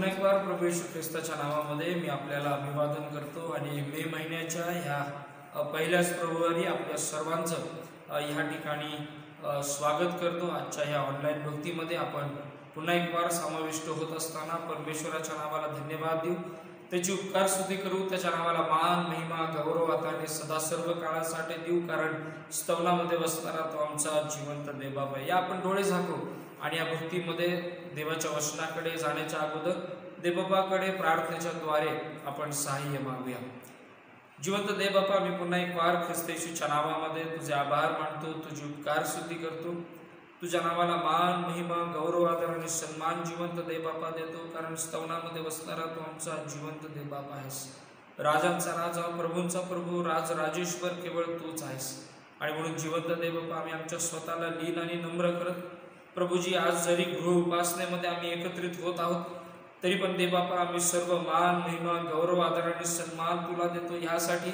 पुन्हा एक बार प्रभू येशू ख्रिस्ताच्या नावामध्ये मी आपल्याला अभिवादन करतो आणि मे महिन्याच्या ह्या पहिल्याच प्रभुवारी आपल्या सर्वांचं ह्या ठिकाणी स्वागत करतो। आजच्या ह्या ऑनलाईन भक्तीमध्ये आपण पुन्हा एक बार समाविष्ट होत असताना परमेश्वराच्या नावाला धन्यवाद देऊ, त्याची उपकार स्तुती करू, त्याच्या नावाला मान महिमा गौरव आता आणि सदा सर्व काळासाठी देऊ, कारण स्तवनामध्ये बसणारा तो आमचा जिवंत देवबाप आहे। या आपण डोळे झाकू आणि या भक्तीमध्ये देवाच्या वचनाकडे जाण्याच्या अगोदर देवबापाकडे प्रार्थनेच्या द्वारे आपण सहाय्य मागूया। जिवंत देवबापा, मी पुन्हा एक बार ख्रिस्त येशूच्या नावामध्ये तुझे आभार मानतो, तुझी उपकार स्तुती करतो, तुझ्या नावाला मान महिमा गौरव आदर आणि सन्मान जिवंत देवबापा देतो, कारण स्तवनामध्ये बसणारा तो आमचा जिवंत देवबाप आहेस। राजांचा राजा, प्रभूंचा प्रभू, राजेश्वर केवळ तूच आहेस। आणि म्हणून जिवंत देवबापा, आम्ही आमच्या स्वतःला लीन आणि नम्र करत प्रभूजी, आज जरी गृह उपासनेमध्ये आम्ही एकत्रित होत आहोत तरी पण देवबापा आम्ही सर्व मान महिमा गौरव आदर आणि सन्मान तुला देतो, ह्यासाठी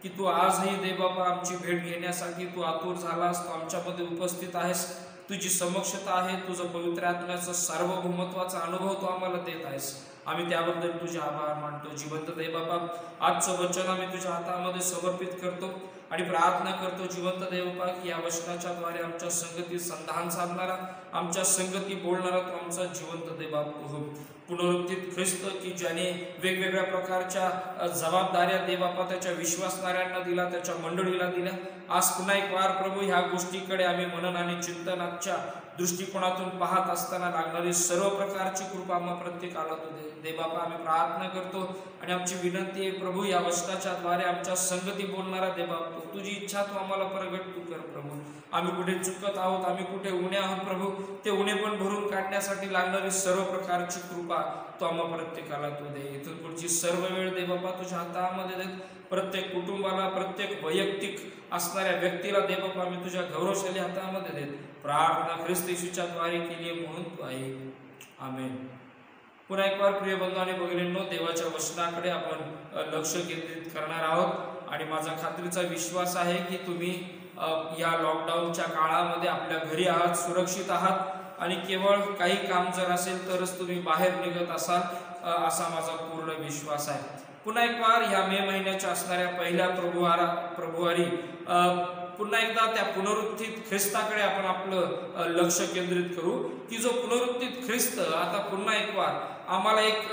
की तू आजही देवबापा आमची भेट घेण्यासाठी तू आतुर झालास, तू आमच्यामध्ये उपस्थित आहेस, तुझी समक्षता आहे, तुझं पवित्र आत्म्याचं सार्वभौमत्वाचा अनुभव तू आम्हाला देत आहेस। आम्ही त्याबद्दल तुझे आभार मानतो। जिवंत देवबापा, आजचं वचन आम्ही तुझ्या हातामध्ये समर्पित करतो आणि प्रार्थना करतो जिवंत देवबापा की या वचनाच्या द्वारे आमच्या संगती संधान साधणारा, आमच्या संगती बोलणारा तो आमचा जिवंत देवबाप हो। पुनरुत्थित ख्रिस्त की ज्याने वेगवेगळ्या प्रकारच्या जबाबदाऱ्या देवबापा त्याच्या विश्वासणाऱ्यांना दिला, त्याच्या मंडळीला दिल्या, आज पुन्हा एक वार प्रभू ह्या गोष्टीकडे आम्ही मनन आणि चिंतनाच्या दृष्टिकोनातून पाहत असताना लागणारी सर्व प्रकारची कृपा आम्हा प्रत्येकाला तू दे। देवबापा, आम्ही प्रार्थना करतो आणि आमची विनंती आहे प्रभू, या वचनाच्या द्वारे आमच्या संगती बोलणारा देवबाप, तुझी इच्छा तू आम्हाला प्रगट तू कर प्रभू। आम्ही कुठे चुकत आहोत, आम्ही कुठे उणे आहोत प्रभू, ते उणे पण भरून काढण्यासाठी लागणारी सर्व प्रकारची कृपा तू आम्हा प्रत्येकाला तू दे। इथून पुढची सर्व वेळ देवबापा तुझ्या हातामध्ये दे। प्रत्येक कुटुंबाला, प्रत्येक वैयक्तिक असणाऱ्या व्यक्तीला देवबापा आम्ही तुझ्या गौरवशाली हातामध्ये देत प्रार्थना ख्रिस्त येशूच्या द्वारे केली म्हणून तू आहे, आमेन। पुन्हा एक बार प्रिय बंधू आणि भगिनींनो, देवाच्या वचनाकडे आपण लक्ष केंद्रित करणार आहोत आणि माझा खात्रीचा विश्वास आहे की तुम्ही या लॉकडाऊनच्या काळामध्ये आपल्या घरी आहात, सुरक्षित आहात आणि केवळ काही काम जर असेल तरच तुम्ही बाहेर निघत असाल, असा माझा पूर्ण विश्वास आहे। पुन्हा एक बार ह्या मे महिन्याच्या असणाऱ्या पहिल्या प्रभुवारी पुन्हा एकदा त्या पुनरुत्थित ख्रिस्ताकडे आपण आपलं लक्ष केंद्रित करू की जो पुनरुत्थित ख्रिस्त आता पुन्हा एक वार आम्हाला एक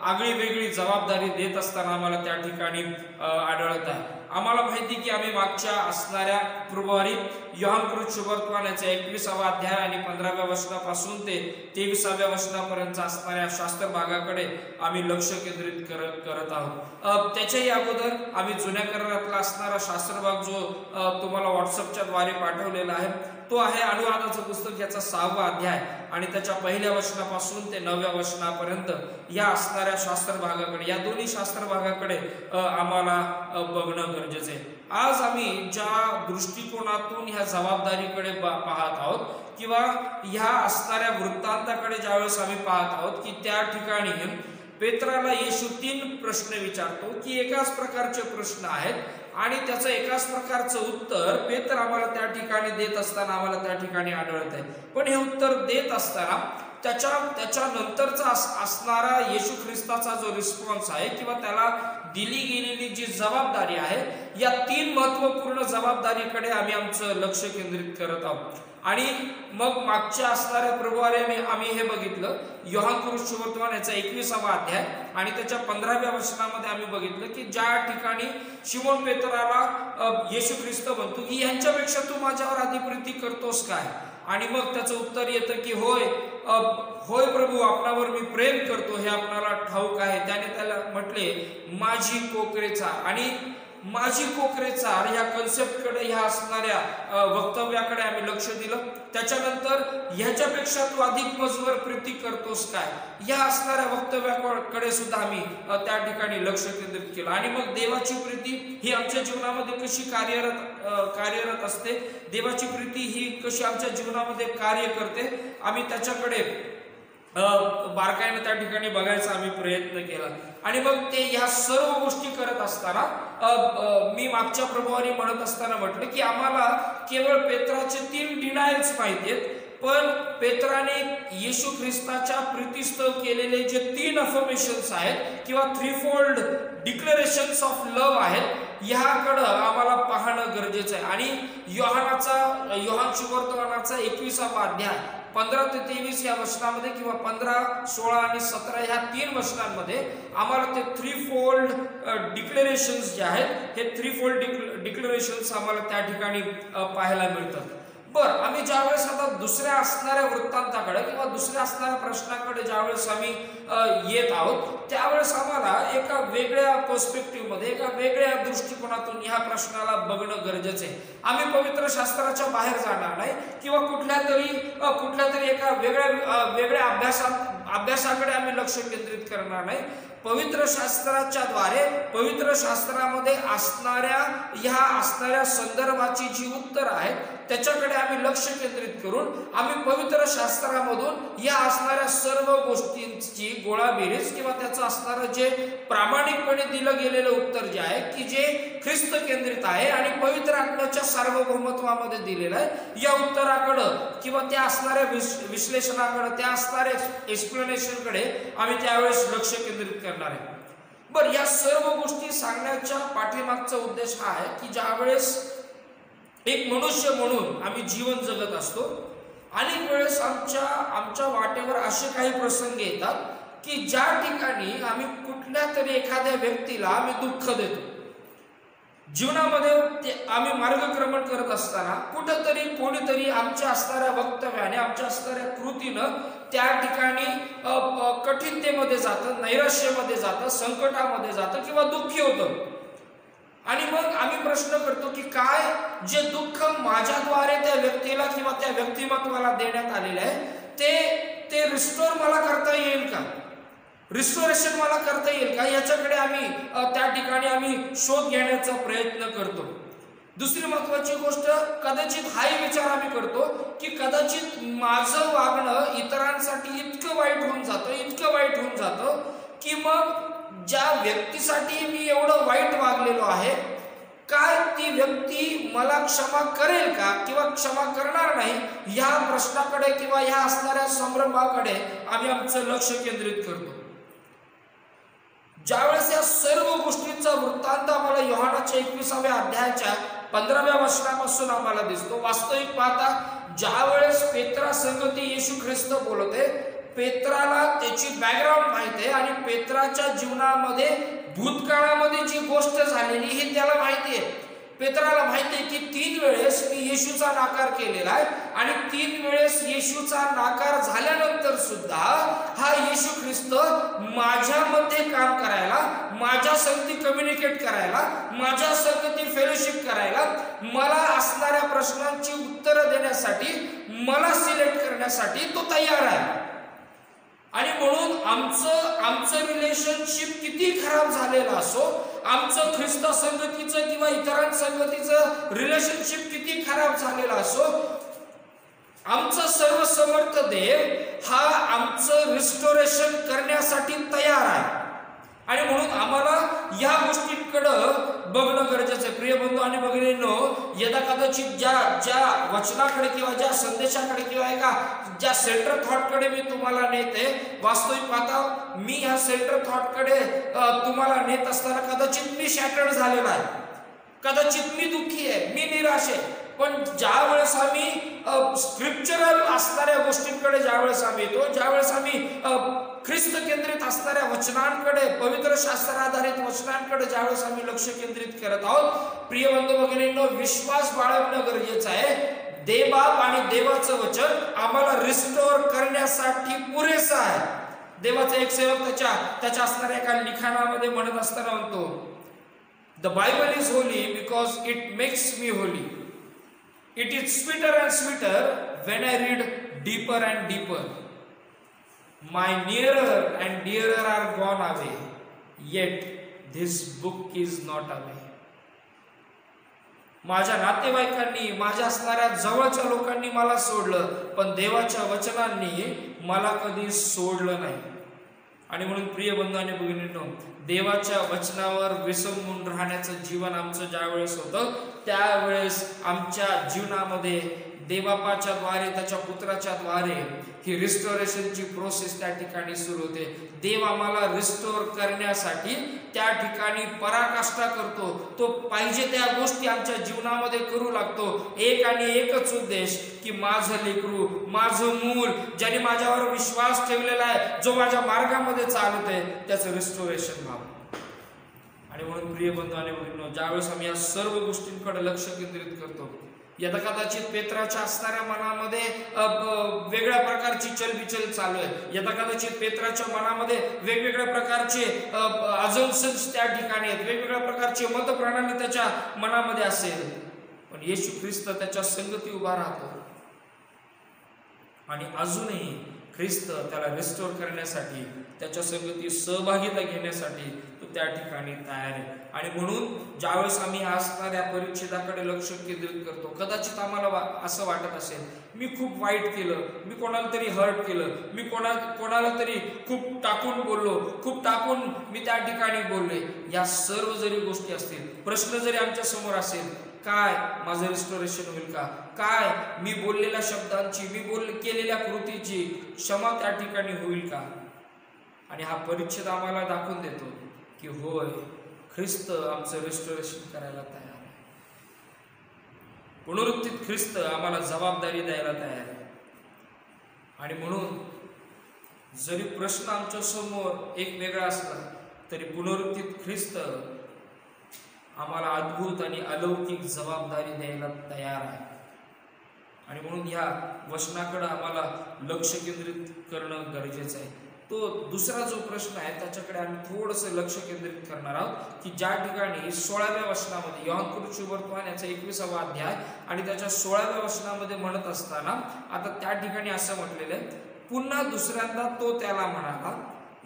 आगळी वेगळी जबाबदारी देत असताना आम्हाला त्या ठिकाणी आढळत आहे। आम्हाला माहिती की आम्ही मागच्या असणाऱ्या प्रभुवारी योहान शुभवर्तमान याचा 21वा अध्याय आणि 15व्या वचनापासून ते 23व्या वचनापर्यंत असणाऱ्या शास्त्र भागाकडे आम्ही लक्ष केंद्रित करत आहोत। त्याच्याही अगोदर आम्ही जुन्या करारातला असणारा शास्त्र भाग जो तुम्हाला व्हॉट्सअपच्या द्वारे पाठवलेला आहे तो आहे अनुवादाचं पुस्तक, याचा 6वा अध्याय आणि त्याच्या पहिल्या वचनापासून ते 9व्या वचनापर्यंत या असणाऱ्या शास्त्र भागाकडे, या दोन्ही शास्त्र भागाकडे आम्हाला बघणं गरजेचं आहे। आज आम्ही ज्या दृष्टिकोनातून ह्या जबाबदारीकडे पाहत आहोत किंवा ह्या असणाऱ्या वृत्तांताकडे ज्यावेळेस आम्ही पाहत आहोत की त्या ठिकाणी पेत्राला येशू 3 प्रश्न विचारतो की एकाच प्रकारचे प्रश्न आहेत आणि त्याचं एकाच प्रकारचं उत्तर पेत्र आम्हाला त्या ठिकाणी देत असताना आम्हाला त्या ठिकाणी आढळत आहे। पण हे उत्तर देत असताना त्याच्या नंतरचा असणारा येशू ख्रिस्ताचा जो रिस्पॉन्स आहे किंवा त्याला दिली गेलेली जी जबाबदारी आहे, या 3 महत्वपूर्ण जबाबदारीकडे आम्ही आमचं लक्ष केंद्रित करत आहोत। आणि मग मागच्या असणाऱ्या प्रभुवारी आम्ही हे बघितलं, योहान शुभवर्तमान याचा 21वा अध्याय आणि त्याच्या 15व्या वचनामध्ये आम्ही बघितलं की ज्या ठिकाणी शिमोन पेत्राला येशू ख्रिस्त म्हणतो की यांच्यापेक्षा तू माझ्यावर अधिप्रीती करतोस काय? आणि मग त्याचं उत्तर येतं की होय प्रभू, आपणावर मी प्रेम करतो हे आपणाला ठाऊक आहे। त्याने त्याला म्हटले माझी कोकरे चार, आणि माझी कोकरे चार ह्या कन्सेप्टकडे, ह्या असणाऱ्या वक्तव्याकडे आम्ही लक्ष दिलं। त्याच्यानंतर ह्याच्यापेक्षा तू अधिक मजवर प्रीती करतोस काय, या असणाऱ्या वक्तव्याकडे सुद्धा आम्ही त्या ठिकाणी लक्ष केंद्रित केलं। आणि मग देवाची प्रीती ही आमच्या जीवनामध्ये कशी कार्यरत असते, देवाची प्रीती ही कशी आमच्या जीवनामध्ये कार्य करते, आम्ही त्याच्याकडे बारकाईने त्या ठिकाणी बघायचा आम्ही प्रयत्न केला। आणि मग ते ह्या सर्व गोष्टी करत असताना मी मागच्या प्रभुवारी म्हणत असताना म्हटलं की आम्हाला केवळ पेत्राचे 3 डिनायल्स माहिती आहेत, पण पेत्राने येशू ख्रिस्ताच्या प्रीतिस्तव केलेले जे 3 अफर्मेशन्स आहेत किंवा 3फोल्ड डिक्लेरेशन्स ऑफ लव्ह आहेत, ह्याकडं आम्हाला पाहणं गरजेचं आहे. आणि योहान शुभवर्तमानाचा 21वा अध्याय 15 ते 23 या वचनामध्ये किंवा 15, 16 आणि 17 ह्या 3 वचनांमध्ये आम्हाला ते 3फोल्ड डिक्लेरेशन्स जे आहेत हे 3फोल्ड डिक्लेरेशन्स आम्हाला त्या ठिकाणी पाहायला मिळतात. बरं, आम्ही ज्यावेळेस आता दुसऱ्या असणाऱ्या वृत्तांताकडे किंवा दुसऱ्या असणाऱ्या प्रश्नाकडे ज्यावेळेस आम्ही येत आहोत, त्यावेळेस आम्हाला एका वेगळ्या पर्स्पेक्टिव्हमध्ये, एका वेगळ्या दृष्टिकोनातून ह्या प्रश्नाला बघणं गरजेचं आहे. आम्ही पवित्र शास्त्राच्या बाहेर जाणार नाही किंवा कुठल्या तरी एका वेगळ्या अभ्यासाकडे आम्ही लक्ष केंद्रित करणार नाही. पवित्र शास्त्राच्या द्वारे पवित्र शास्त्रामध्ये असणाऱ्या संदर्भाची जी उत्तर आहेत त्याच्याकडे आम्ही लक्ष केंद्रित करून आम्ही पवित्र शास्त्रामधून या असणाऱ्या सर्व गोष्टींची गोळाबेरीज किंवा त्याचं असणारं जे प्रामाणिकपणे दिलं गेलेलं उत्तर जे आहे की जे ख्रिस्त केंद्रित आहे आणि पवित्र आत्म्याच्या सार्वभौमत्वामध्ये दिलेलं आहे, या उत्तराकडं किंवा त्या असणाऱ्या विश्लेषणाकडे, त्या असणाऱ्या एक्सप्लेनेशनकडे आम्ही त्यावेळेस लक्ष केंद्रित करणार आहे. बरं, या सर्व गोष्टी सांगण्याच्या पाठीमागचा उद्देश हा आहे की ज्यावेळेस एक मनुष्य म्हणून आम्ही जीवन जगत असतो, अनेक वेळेस आमच्या वाटेवर असे काही प्रसंग येतात की ज्या ठिकाणी आम्ही कुठल्या तरी एखाद्या व्यक्तीला आम्ही दुःख देतो. जीवनामध्ये आम्ही मार्गक्रमण करत असताना कुठंतरी कोणीतरी आमच्या असणाऱ्या वक्तव्याने, आमच्या असणाऱ्या कृतीनं त्या ठिकाणी कठीणतेमध्ये जातं, नैराश्यामध्ये जातं, संकटामध्ये जातं किंवा दुःखी होतं. आणि मग आम्ही प्रश्न करतो की काय जे दुःख माझ्याद्वारे त्या व्यक्तीला किंवा त्या व्यक्तिमत्वाला देण्यात आलेले आहे ते रिस्टोर मला करता येईल का, रिस्टोरेशन मला करता येईल का, याच्याकडे आम्ही त्या ठिकाणी आम्ही शोध घेण्याचा प्रयत्न करतो. दुसरी महत्वाची गोष्ट, कदाचित हाही विचार आम्ही करतो की कदाचित माझं वागणं इतरांसाठी इतकं वाईट होऊन जातं की मग ज्या व्यक्तीसाठी मी एवढं वाईट वागलेलो आहे, काय ती व्यक्ती मला क्षमा करेल का किंवा क्षमा करणार नाही, ह्या प्रश्नाकडे किंवा ह्या असणाऱ्या संभ्रमाकडे आम्ही आमचं लक्ष केंद्रित करतो. ज्यावेळेस या सर्व गोष्टींचा वृत्तांत आम्हाला योहानाच्या 21व्या अध्यायाच्या 15व्या वचनापासून आम्हाला दिसतो. वास्तविक पाहता ज्यावेळेस पेत्रा संगती येशू ख्रिस्त बोलते, पेत्राला त्याची बॅकग्राऊंड माहिती आहे आणि पेत्राच्या जीवनामध्ये भूतकाळामध्ये जी गोष्ट झालेली ही त्याला माहिती आहे. पेत्राला माहिती आहे की 3 वेळेस मी येशूचा नाकार केलेला आहे आणि 3 वेळेस येशूचा नाकार झाल्यानंतर सुद्धा हा येशू ख्रिस्त माझ्यामध्ये काम करायला, माझ्या संगती कम्युनिकेट करायला, माझ्या संगती फेलोशिप करायला, मला असणाऱ्या प्रश्नांची उत्तरं देण्यासाठी, मला सिलेक्ट करण्यासाठी तो तयार आहे. आणि म्हणून आमचं रिलेशनशिप किती खराब झालेलं असो, आमचं ख्रिस्त संगतीचं किंवा इतरांसंगतीचं रिलेशनशिप किती खराब झालेलं असो, आमचा सर्वसमर्थ देव हा आमचं रिस्टोरेशन करण्यासाठी तयार आहे. आणि म्हणून आम्हाला या गोष्टींकडं बघणं गरजेचं आहे. प्रिय बंधू आणि भगिनींनो, यदा कदाचित ज्या वचनाकडे किंवा ज्या संदेशाकडे किंवा ज्या सेंटर थॉटकडे मी तुम्हाला नेते, वास्तविक पाहता मी ह्या सेंटर थॉटकडे तुम्हाला नेत असताना कदाचित मी शॅटर्ड झालेला आहे, कदाचित मी दुःखी आहे, मी निराश आहे. पण ज्या वेळेस आम्ही स्क्रिप्चरल असणाऱ्या गोष्टींकडे ज्यावेळेस आम्ही येतो, ज्यावेळेस आम्ही ख्रिस्त केंद्रित असणाऱ्या वचनांकडे, पवित्र शास्त्र आधारित वचनांकडे ज्यावेळेस आम्ही लक्ष केंद्रित करत आहोत, प्रिय बंधू भगिनींनो, विश्वास बाळगणं गरजेचं आहे. देवबाप आणि देवाचं वचन आम्हाला रिस्टोर करण्यासाठी पुरेसं आहे. देवाचा एक सेवक त्याच्या असणाऱ्या एका लिखाणामध्ये म्हणत असताना म्हणतो, the Bible is Holy because it makes me Holy. It is sweeter and sweeter when I read deeper and deeper. My nearer and dearer are gone away, yet this book is not away. माझ्या नातेवाईकांनी, माझ्या असणाऱ्या जवळच्या लोकांनी मला सोडलं, पण देवाच्या वचनांनी मला कधी सोडलं नाही. आणि म्हणून प्रिय बंधू आणि भगिनींनो, देवाच्या वचनावर विसंबून राहण्याचं जीवन आमचं ज्यावेळेस होतं, त्यावेळेस आमच्या जीवनामध्ये देवबापाच्या द्वारे, त्याच्या पुत्राच्या द्वारे ही रिस्टोरेशनची प्रोसेस त्या ठिकाणी सुरू होते. देव आम्हाला रिस्टोर करण्यासाठी त्या ठिकाणी पराकाष्ठा करतो. तो पाहिजे त्या गोष्टी आमच्या जीवनामध्ये करू लागतो. एक आणि एकच उद्देश की माझं लेकरू, माझं मूल, ज्याने माझ्यावर विश्वास ठेवलेला आहे, जो माझ्या मार्गामध्ये चालत आहे, त्याचं रिस्टोरेशन व्हावं. आणि म्हणून प्रिय बंधू आणि भगिनींनो, ज्यावेळेस आम्ही या सर्व गोष्टींकडे लक्ष केंद्रित करतो, यदा कदाचित पेत्राच्या असणाऱ्या मनामध्ये वेगळ्या प्रकारची चलबिचल चालू आहे. यदा कदाचित पेत्राच्या मनामध्ये वेगवेगळ्या प्रकारचे अजम्पशन्स त्या ठिकाणी आहेत, वेगवेगळ्या प्रकारचे मतप्रणाली त्याच्या मनामध्ये असेल. पण येशू ख्रिस्त त्याच्या संगती उभा राहतो आणि अजूनही ख्रिस्त त्याला रिस्टोर करण्यासाठी, त्याच्या संगती सहभागिता घेण्यासाठी तो त्या ठिकाणी तयार आहे. आणि म्हणून ज्यावेळेस आम्ही असणाऱ्या परिच्छेदाकडे लक्ष केंद्रित करतो, कदाचित आम्हाला असं वाटत असेल, मी खूप वाईट केलं, मी कोणाला तरी हर्ट केलं, मी कोणाला तरी खूप टाकून बोललो, खूप टाकून मी त्या ठिकाणी बोलले. या सर्व जरी गोष्टी असतील, प्रश्न जरी आमच्या समोर असेल, काय माझं रिस्टोरेशन होईल का? काय मी बोललेल्या शब्दांची, मी केलेल्या कृतीची क्षमा त्या ठिकाणी होईल का? आणि हा परिच्छेद आम्हाला दाखवून देतो की होय, ख्रिस्त आमचं रिस्टोरेशन करायला तयार आहे. पुनरुत्थित ख्रिस्त आम्हाला जबाबदारी द्यायला तयार आहे. आणि म्हणून जरी प्रश्न आमच्या समोर एक वेगळा असला तरी पुनरुत्थित ख्रिस्त आम्हाला अद्भुत आणि अलौकिक जबाबदारी द्यायला तयार आहे. आणि म्हणून ह्या वचनाकडे आम्हाला लक्ष केंद्रित करणं गरजेचं आहे. तो दुसरा जो प्रश्न आहे त्याच्याकडे आम्ही थोडंसं लक्ष केंद्रित करणार आहोत, की ज्या ठिकाणी 16व्या वचनामध्ये, योहान शुभवर्तमान याचा 21वा अध्याय आणि त्याच्या 16व्या वचनामध्ये म्हणत असताना आता त्या ठिकाणी असं म्हटलेलं आहे, पुन्हा दुसऱ्यांदा तो त्याला म्हणाला,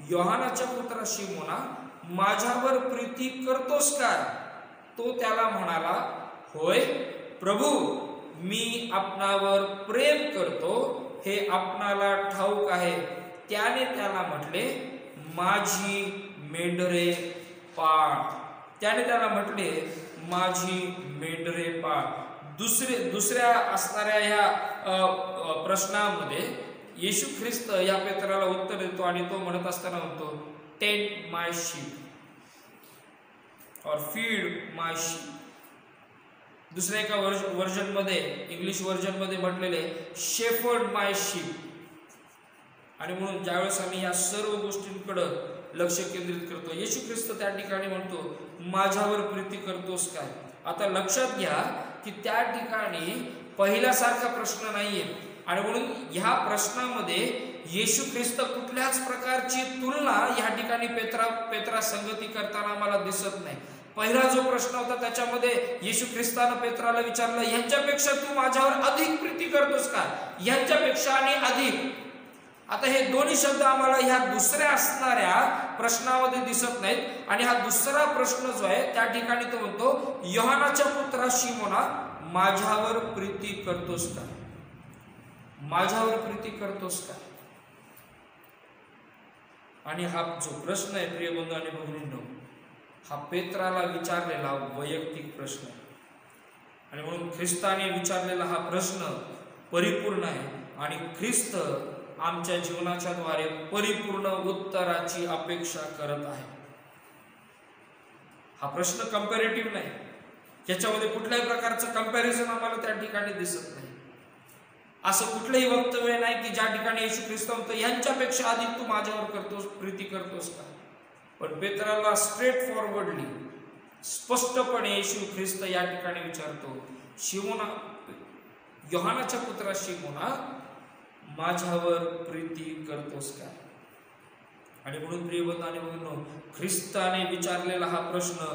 योहानाच्या पुत्रा शिमोना, माझ्यावर प्रीती करतोस काय? तो त्याला म्हणाला, होय प्रभू, मी आपणावर प्रेम करतो, हे आपणाला ठाऊक आहे. त्याने त्याला म्हटले, माझी मेंढरे पाळ. त्याने त्याला म्हटले, माझी मेंढरे पाळ. दुसऱ्या असणाऱ्या ह्या प्रश्नामध्ये येशू ख्रिस्त या पेत्राला उत्तर देतो आणि तो म्हणत असताना म्हणतो, टेंड माय शीप और फीड माय शीप. दुसऱ्या एका वर्जन मध्ये, इंग्लिश वर्जन मध्ये म्हटलेले, शेफर्ड माय शीप. आणि म्हणून ज्यावेळेस आम्ही या सर्व गोष्टींकडे लक्ष केंद्रित करतो, येशू ख्रिस्त त्या ठिकाणी म्हणतो, माझ्यावर प्रीती करतोस काय? आता लक्षात घ्या की त्या ठिकाणी पहिल्यासारखा प्रश्न नाहीये. आणि म्हणून ह्या प्रश्नामध्ये येशू ख्रिस्त कुठल्याच प्रकारची तुलना या ठिकाणी पेत्रा संगती करताना मला दिसत नाही. पहिला जो प्रश्न होता त्याच्यामध्ये येशू ख्रिस्तानं पेत्राला विचारलं, ह्यांच्यापेक्षा तू माझ्यावर अधिक प्रीती करतोस का? ह्यांच्यापेक्षा आणि अधिक. आता हे दोन्ही शब्द आम्हाला ह्या दुसऱ्या असणाऱ्या प्रश्नामध्ये दिसत नाहीत. आणि हा दुसरा प्रश्न जो आहे त्या ठिकाणी तो म्हणतो, योहानाच्या पुत्रा शिमोना, माझ्यावर प्रीती करतोस का? माझ्यावर प्रीती करतोस का? आणि हा जो प्रश्न आहे प्रिय बंधू आणि भगिनींनो, हा पेत्राला विचारलेला वैयक्तिक प्रश्न आहे. आणि म्हणून ख्रिस्ताने विचारलेला हा प्रश्न परिपूर्ण आहे आणि ख्रिस्त आमच्या जीवनाच्या द्वारे परिपूर्ण उत्तराची अपेक्षा करत आहे. हा प्रश्न कंपॅरेटिव्ह नाही, याच्यामध्ये कुठल्याही प्रकारचं कंपॅरिझन आम्हाला त्या ठिकाणी दिसत नाही. असं कुठलंही वक्तव्य नाही की ज्या ठिकाणी येशू ख्रिस्त म्हणतो, यांच्यापेक्षा अधिक तू माझ्यावर करतोस, प्रीती करतोस का? पण पेत्राला स्ट्रेट फॉरवर्डली, स्पष्टपणे येशू ख्रिस्त या ठिकाणी विचारतो, शिमोना, योहानाच्या पुत्रा शिमोना, माझ्यावर प्रीती करतोस का? आणि म्हणून प्रिय बंधू आणि भगिनींनो, ख्रिस्ताने विचारलेला हा प्रश्न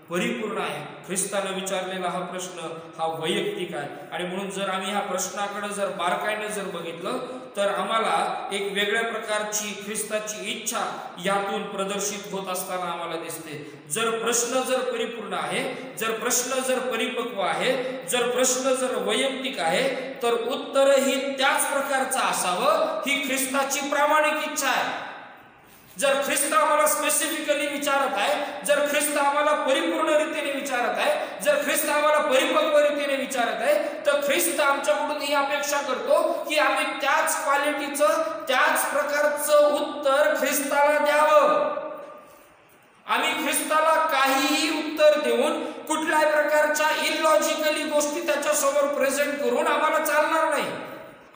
परिपूर्ण आहे. ख्रिस्ताने विचारलेला हा प्रश्न हा वैयक्तिक आहे. आणि म्हणून जर आम्ही ह्या प्रश्नाकडे जर बारकाईने जर बघितलं तर आम्हाला एक वेगळ्या प्रकारची ख्रिस्ताची इच्छा यातून प्रदर्शित होत असताना आम्हाला दिसते. जर प्रश्न जर परिपूर्ण आहे, जर प्रश्न जर परिपक्व आहे, जर प्रश्न जर वैयक्तिक आहे, तर उत्तरही त्याच प्रकारचं असावं ही ख्रिस्ताची प्रामाणिक इच्छा आहे. जर ख्रिस्त आम्हाला स्पेसिफिकली विचारत आहे, जर ख्रिस्त आम्हाला परिपूर्ण रीतीने विचारत आहे, जर ख्रिस्त आम्हाला परिपक्व रीतीने विचारत आहे, तर ख्रिस्त आमच्याकडून ही अपेक्षा करतो की आम्ही त्याच क्वालिटीचं, त्याच प्रकारचं उत्तर ख्रिस्ताला द्यावं. आम्ही ख्रिस्ताला काहीही उत्तर देऊन कुठल्याही प्रकारच्या इलॉजिकली गोष्टी त्याच्या समोर प्रेझेंट करून आम्हाला चालणार नाही.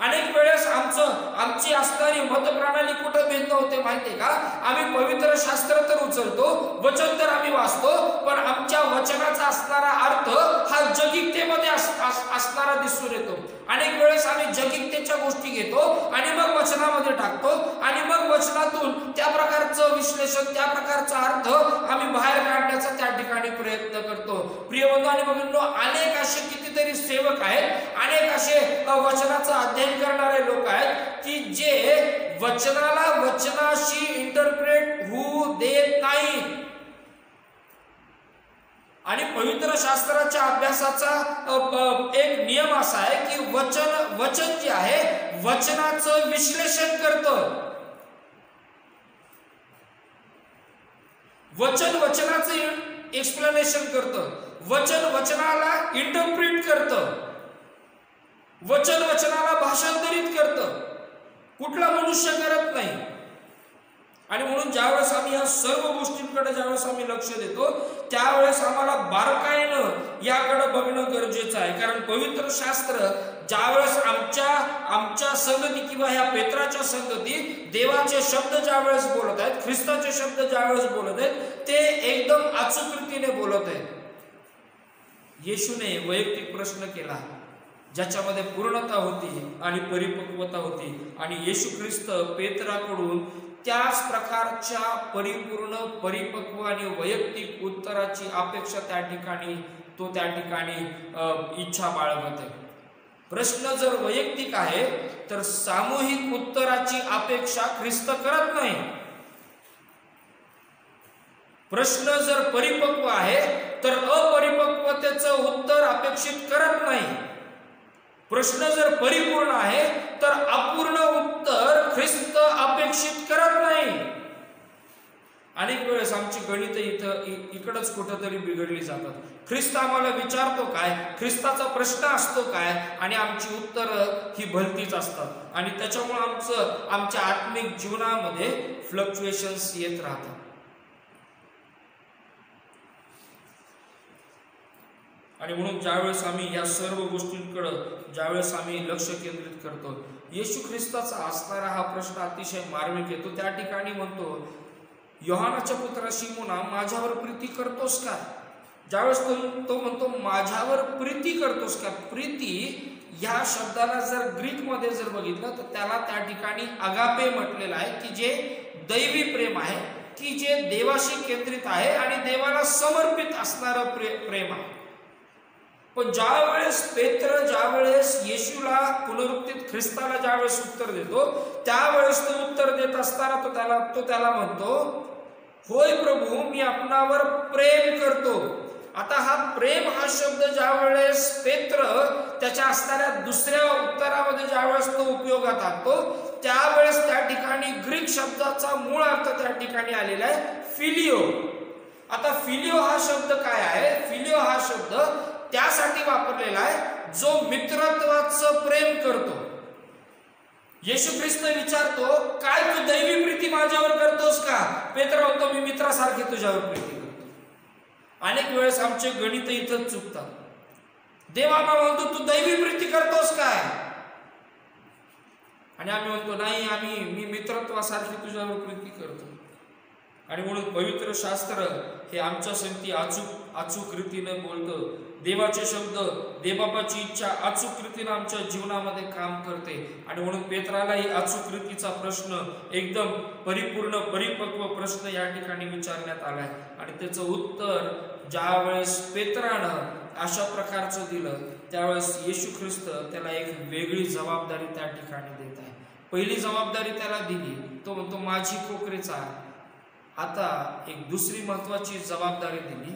अनेक वेळेस आमची असणारी मतप्रणाली कुठं भेद होते माहितीये का? आम्ही पवित्र शास्त्र तर उचलतो, वचन तर आम्ही वाचतो, पण आमच्या वचनाचा असणारा अर्थ हा जगिकतेमध्ये असणारा दिसून येतो. अनेक वेळेस आम्ही जगिकतेच्या गोष्टी घेतो आणि मग वचनामध्ये टाकतो आणि मग वचनातून त्या प्रकारचं विश्लेषण, त्या प्रकारचा अर्थ आम्ही बाहेर काढण्याचा त्या ठिकाणी प्रयत्न करतो. प्रिय बंधू आणि भगिनींनो, अनेक असे कितीतरी सेवक आहेत, अनेक असे वचनाचं अध्ययन करणारे लोक आहेत की जे वचनाशी इंटरप्रेट होऊ देत नाहीत. आणि पवित्र शास्त्राच्या अभ्यासाचा एक नियम असा आहे की वचन जे आहे वचनाचं विश्लेषण करतं. वचनाचं एक्सप्लेनेशन करतं, वचनाला इंटरप्रिट करतं, वचनाला भाषांतरित करतं. कुठला मनुष्य करत नाही. आणि म्हणून ज्यावेळेस आम्ही या सर्व गोष्टींकडे ज्यावेळेस आम्ही लक्ष देतो, त्यावेळेस आम्हाला बारकाईनं याकडे बघणं गरजेचं आहे. कारण पवित्र शास्त्र ज्यावेळेस आमच्या संगती किंवा ह्या पेत्राच्या संगती देवाचे शब्द ज्यावेळेस बोलत आहेत, ख्रिस्ताचे शब्द ज्यावेळेस बोलत आहेत, ते एकदम अचूक रीतीने बोलत आहेत. येशूने वैयक्तिक प्रश्न केला ज्याच्यामध्ये पूर्णता होती आणि परिपक्वता होती, आणि येशू ख्रिस्त पेत्राकडून त्याच प्रकारच्या परिपूर्ण, परिपक्व आणि वैयक्तिक उत्तराची अपेक्षा त्या ठिकाणी इच्छा बाळगत आहे. प्रश्न जर वैयक्तिक आहे तर सामूहिक उत्तराची अपेक्षा ख्रिस्त करत नाही. प्रश्न जर परिपक्व आहे तर अपरिपक्वतेचं उत्तर अपेक्षित करत नाही. प्रश्न जर परिपूर्ण आहे तर अपूर्ण उत्तर ख्रिस्त अपेक्षित करत नाही. अनेक वेळेस आमची गणित इकडंच कुठंतरी बिघडली जातात. ख्रिस्त आम्हाला विचारतो काय, ख्रिस्ताचा प्रश्न असतो काय, आणि आमची उत्तरं ही भलतीच असतात. आणि त्याच्यामुळे आमच्या आत्मिक जीवनामध्ये फ्लक्च्युएशन्स येत राहतात. आणि म्हणून ज्यावेळेस आम्ही या सर्व गोष्टींकडे ज्यावेळेस आम्ही लक्ष केंद्रित करतो, येशू ख्रिस्ताचा असणारा हा प्रश्न अतिशय मार्मिक येतो. त्या ठिकाणी म्हणतो, योहानाच्या पुत्रा शिमोना, माझ्यावर प्रीती करतोस का? ज्यावेळेस तो म्हणतो माझ्यावर प्रीती करतोस का, प्रीती या शब्दाला जर ग्रीक मध्ये जर बघितलं तर त्याला त्या ठिकाणी अगापे म्हटलेलं आहे, की जे दैवी प्रेम आहे, की जे देवाशी केंद्रित आहे आणि देवाला समर्पित असणारं प्रेम आहे. पण ज्यावेळेस येशूला पुनरुत्थित ख्रिस्ताला ज्यावेळेस उत्तर देतो, त्यावेळेस तो उत्तर देत असताना तो त्याला म्हणतो, होय प्रभू, मी आपणावर प्रेम करतो. आता हा प्रेम हा शब्द ज्यावेळेस पेत्र त्याच्या असणाऱ्या दुसऱ्या उत्तरामध्ये ज्यावेळेस तो उपयोगात आणतो, त्यावेळेस त्या ठिकाणी ग्रीक शब्दाचा मूळ अर्थ त्या ठिकाणी आलेला आहे फिलिओ. आता फिलिओ हा शब्द काय आहे? फिलिओ हा शब्द त्यासाठी वापरलेला आहे जो मित्रत्वाचं प्रेम करतो. येशू ख्रिस्त विचारतो, काय तू दैवी प्रीती माझ्यावर करतोस का? पेत्र म्हणतो, मी मित्रासारखी तुझ्यावर प्रीती करतो. अनेक वेळेस आमचे गणित इथंच चुकतात. देव आम्हाला म्हणतो, तू दैवी प्रीती करतोस काय? आणि आम्ही म्हणतो, नाही, मी मित्रत्वासारखी तुझ्यावर प्रीती करतो. आणि म्हणून पवित्र शास्त्र हे आमच्या संगती अचूक रीतीने बोलतं. देवाचे शब्द, देवबापाची इच्छा अचूक रीतीने आमच्या जीवनामध्ये काम करते. आणि म्हणून पेत्रालाही अचूक रीतीचा प्रश्न, एकदम परिपूर्ण परिपक्व प्रश्न या ठिकाणी विचारण्यात आलाय. आणि त्याचं उत्तर ज्यावेळेस पेत्रानं अशा प्रकारचं दिलं, त्यावेळेस येशू ख्रिस्त त्याला एक वेगळी जबाबदारी त्या ठिकाणी देत आहे. पहिली जबाबदारी त्याला दिली, तो म्हणतो माझी कोकरे चाल. आता एक दुसरी महत्वाची जबाबदारी दिली.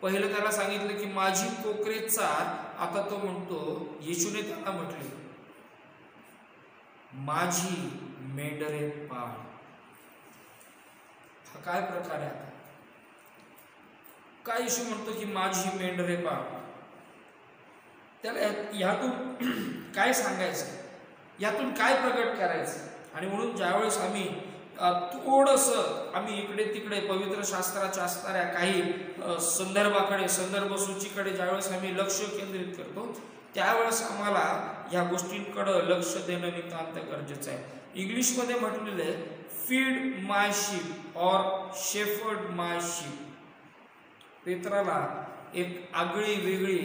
पहिलं त्याला सांगितलं की माझी कोकरे चाल. आता तो म्हणतो, येशूने त्याला म्हटले माझी मेंढरे पाळ. काय प्रकार आहे? आता काय येशू म्हणतो की माझी मेंढरे पाळ. त्याला यातून काय सांगायचं, यातून काय प्रकट करायचं? आणि म्हणून ज्यावेळेस आम्ही थोडंसं आम्ही इकडे तिकडे पवित्र शास्त्राच्या असणाऱ्या काही संदर्भाकडे, संदर्भ सूचीकडे ज्यावेळेस आम्ही लक्ष केंद्रित करतो, त्यावेळेस आम्हाला या गोष्टींकडे लक्ष देणं नितांत गरजेचं आहे. इंग्लिशमध्ये म्हटलेलं आहे feed my sheep or shepherd my sheep. पेत्राला एक आगळी वेगळी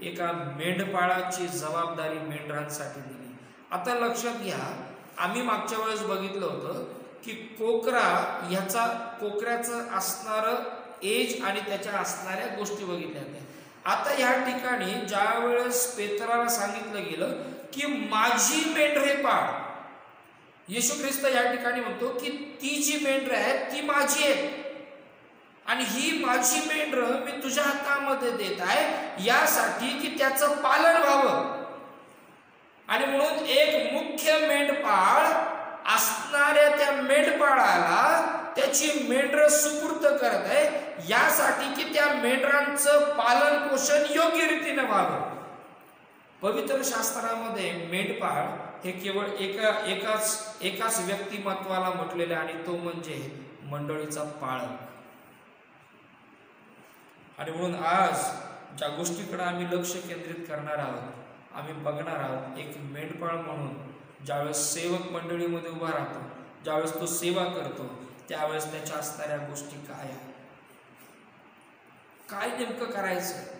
एका मेंढपाळाची जबाबदारी मेंढरांसाठी दिली. आता लक्षात घ्या, आम्ही मागच्या वेळेस बघितलं होतं की कोकऱ्याचं असणारं एज आणि त्याच्या असणाऱ्या गोष्टी बघितल्या होत्या. आता या ठिकाणी ज्या वेळेस पेत्राला सांगितलं गेलं की माझी मेंढरे पाळ, येशू ख्रिस्त या ठिकाणी म्हणतो की ती जी मेंढर आहे ती माझी आहे आणि ही माझी मेंढर मी तुझ्या हातामध्ये देत आहे यासाठी की त्याचं पालन व्हावं. आणि म्हणून एक मुख्य मेंढपाळ असणाऱ्या त्या मेंढपाळाला त्याची मेंढर सुपूर्द करत आहे यासाठी की त्या मेंढरांचं पालन पोषण योग्य रीतीने व्हावं. पवित्र शास्त्रामध्ये मेंढपाळ हे केवळ एकाच व्यक्तिमत्वाला म्हटलेले आणि तो म्हणजे मंडळीचा पाळक. आणि म्हणून आज ज्या गोष्टीकडे आम्ही लक्ष केंद्रित करणार आहोत, आम्ही बघणार आहोत एक मेंढपाळ म्हणून ज्यावेळेस सेवक मंडळीमध्ये उभा राहतो, ज्यावेळेस तो सेवा करतो, त्यावेळेस त्याच्या असणाऱ्या गोष्टी काय आहेत, काय नेमकं करायचं.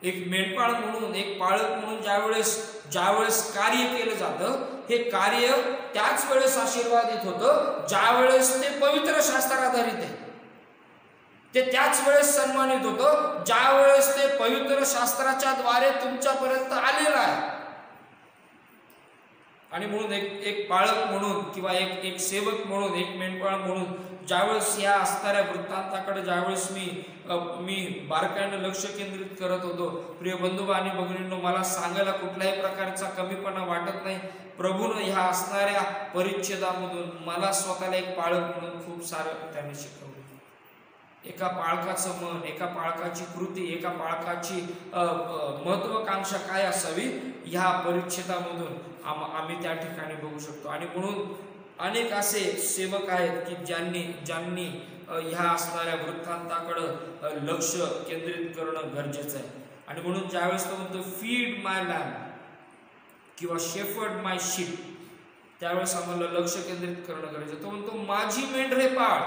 एक मेंढपाळ म्हणून, एक पाळक म्हणून ज्यावेळेस कार्य केलं जातं, हे कार्य त्याच वेळेस आशीर्वादित होतं ज्यावेळेस ते पवित्र शास्त्राधारित आहे. ते त्याच वेळेस सन्मानित होतं ज्या वेळेस ते पवित्र शास्त्राच्या द्वारे तुमच्यापर्यंत आलेलं आहे. आणि म्हणून एक पाळक म्हणून किंवा एक सेवक म्हणून, एक मेंढपाळ म्हणून ज्यावेळेस या असणाऱ्या वृत्तांताकडे ज्यावेळेस मी बारकाईनं लक्ष केंद्रित करत होतो, प्रिय बंधू आणि भगिनींनो, मला सांगायला कुठल्याही प्रकारचा कमीपणा वाटत नाही. प्रभूनं ह्या असणाऱ्या परिच्छेदामधून मला स्वतःला एक पाळक म्हणून खूप सारं त्याने शिकवलं. एका पाळकाचं मन, एका पाळकाची कृती, एका पाळकाची महत्वाकांक्षा काय असावी ह्या परिच्छेदामधून आम्ही त्या ठिकाणी बघू शकतो. आणि म्हणून अनेक असे सेवक आहेत की ज्यांनी ह्या असणाऱ्या वृत्तांताकडं लक्ष केंद्रित करणं गरजेचं आहे. आणि म्हणून ज्यावेळेस तो म्हणतो फीड माय लॅम्ब किंवा शेफर्ड माय शीप, त्यावेळेस आम्हाला लक्ष केंद्रित करणं गरजेचं. तो म्हणतो माझी मेंढरे पाळ.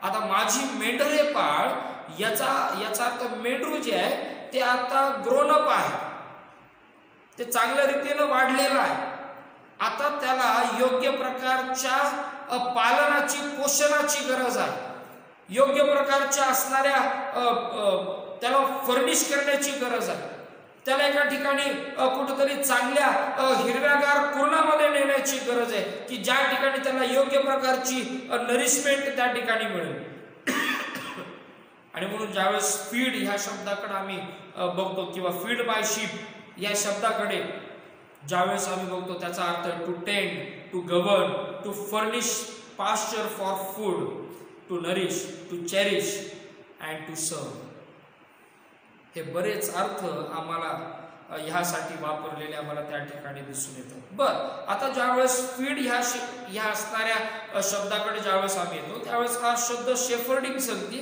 आता माझी मेंढरे पाळ याचा अर्थ मेंढरू जे आहे ते आता ग्रोन अप आहे, ते चांगल्या रीतीनं वाढलेलं आहे. आता त्याला योग्य प्रकारच्या पालनाची, पोषणाची गरज आहे. योग्य प्रकारच्या असणाऱ्या त्याला फर्निश करण्याची गरज आहे. त्याला एका ठिकाणी कुठेतरी चांगल्या हिरव्यागार कुरणामध्ये नेण्याची गरज आहे की ज्या ठिकाणी त्याला योग्य प्रकारची नरिशमेंट त्या ठिकाणी मिळेल. आणि म्हणून ज्यावेळेस फीड ह्या शब्दाकडे आम्ही बघतो किंवा फीड बाय शीप या शब्दाकडे ज्यावेळेस आम्ही बघतो, त्याचा अर्थ to tend, to govern, to furnish pasture for food, to nourish, to cherish and to serve. हे बरेच अर्थ आम्हाला ह्यासाठी वापरलेले आम्हाला त्या ठिकाणी दिसून येतात. आता ज्यावेळेस फीड ह्या असणाऱ्या शब्दाकडे ज्यावेळेस आम्ही येतो, त्यावेळेस हा शब्द शेफर्डिंग संगती,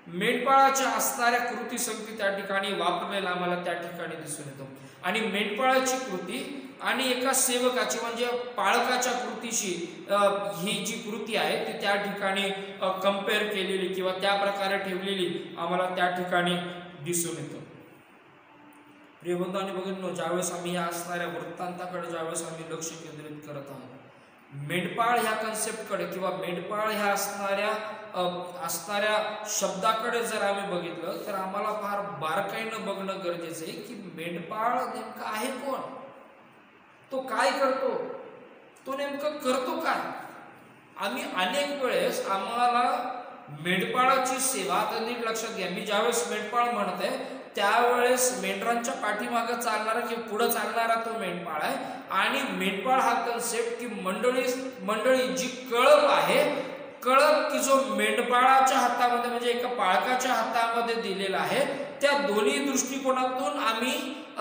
मेंढपाळाच्या असणाऱ्या कृती संगती त्या ठिकाणी वापरलेला आम्हाला त्या ठिकाणी दिसून येतो. आणि मेंढपाळाची कृती आणि एका सेवकाची म्हणजे पाळकाच्या कृतीशी ही जी कृती आहे ती त्या ठिकाणी कंपेअर केलेली किंवा त्या प्रकारे ठेवलेली आम्हाला त्या ठिकाणी दिसून येतो. प्रिय बंधू आणि भगिनींनो, ज्यावेळेस आम्ही या असणाऱ्या वृत्तांताकडे ज्यावेळेस आम्ही लक्ष केंद्रित करत आहोत, मेंढपाळ ह्या कन्सेप्टकडे किंवा मेंढपाळ ह्या असणाऱ्या शब्दाकडे जर आम्ही बघितलं तर आम्हाला फार बारकाईनं बघणं गरजेचं आहे की मेंढपाळ नेमका आहे कोण, तो काय करतो, तो नेमकं करतो काय. आम्ही अनेक वेळेस आम्हाला मेंढपाळाची सेवा, तर नीट लक्षात घ्या, मी ज्यावेळेस मेंढपाळ म्हणते त्यावेळेस मेंढरांच्या पाठीमागं चालणारा किंवा पुढे चालणारा तो मेंढपाळ आहे. आणि मेंढपाळ हा कन्सेप्ट की मंडळी जी कळप आहे, कळप की जो मेंढपाळाच्या हातामध्ये म्हणजे एका पाळकाच्या हातामध्ये दिलेला आहे, त्या दोन्ही दृष्टिकोनातून आम्ही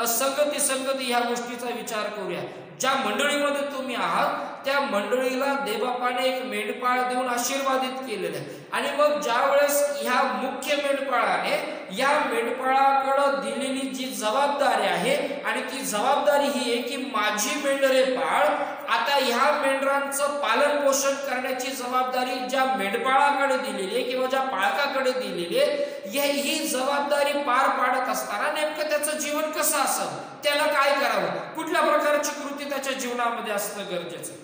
संगती ह्या गोष्टीचा विचार करूया. ज्या मंडळीमध्ये तुम्ही आहात त्या मंडळीला देवबापाने एक मेंढपाळ देऊन आशीर्वादित केलेलं आहे. आणि मग ज्या वेळेस ह्या मुख्य मेंढपाळाने या मेंढपाळाकडे दिलेली जी जबाबदारी आहे, आणि ती जबाबदारी ही आहे की माझी मेंढरे पाळ, आता ह्या मेंढरांचं पालन पोषण करण्याची जबाबदारी ज्या मेंढपाळाकडे दिलेली आहे किंवा ज्या पाळकाकडे दिलेली आहे, ही जबाबदारी पार पाडत असताना नेमकं त्याचं जीवन कसं असावं, त्याला काय करावं, कुठल्या प्रकारची कृती त्याच्या जीवनामध्ये असणं गरजेचं आहे.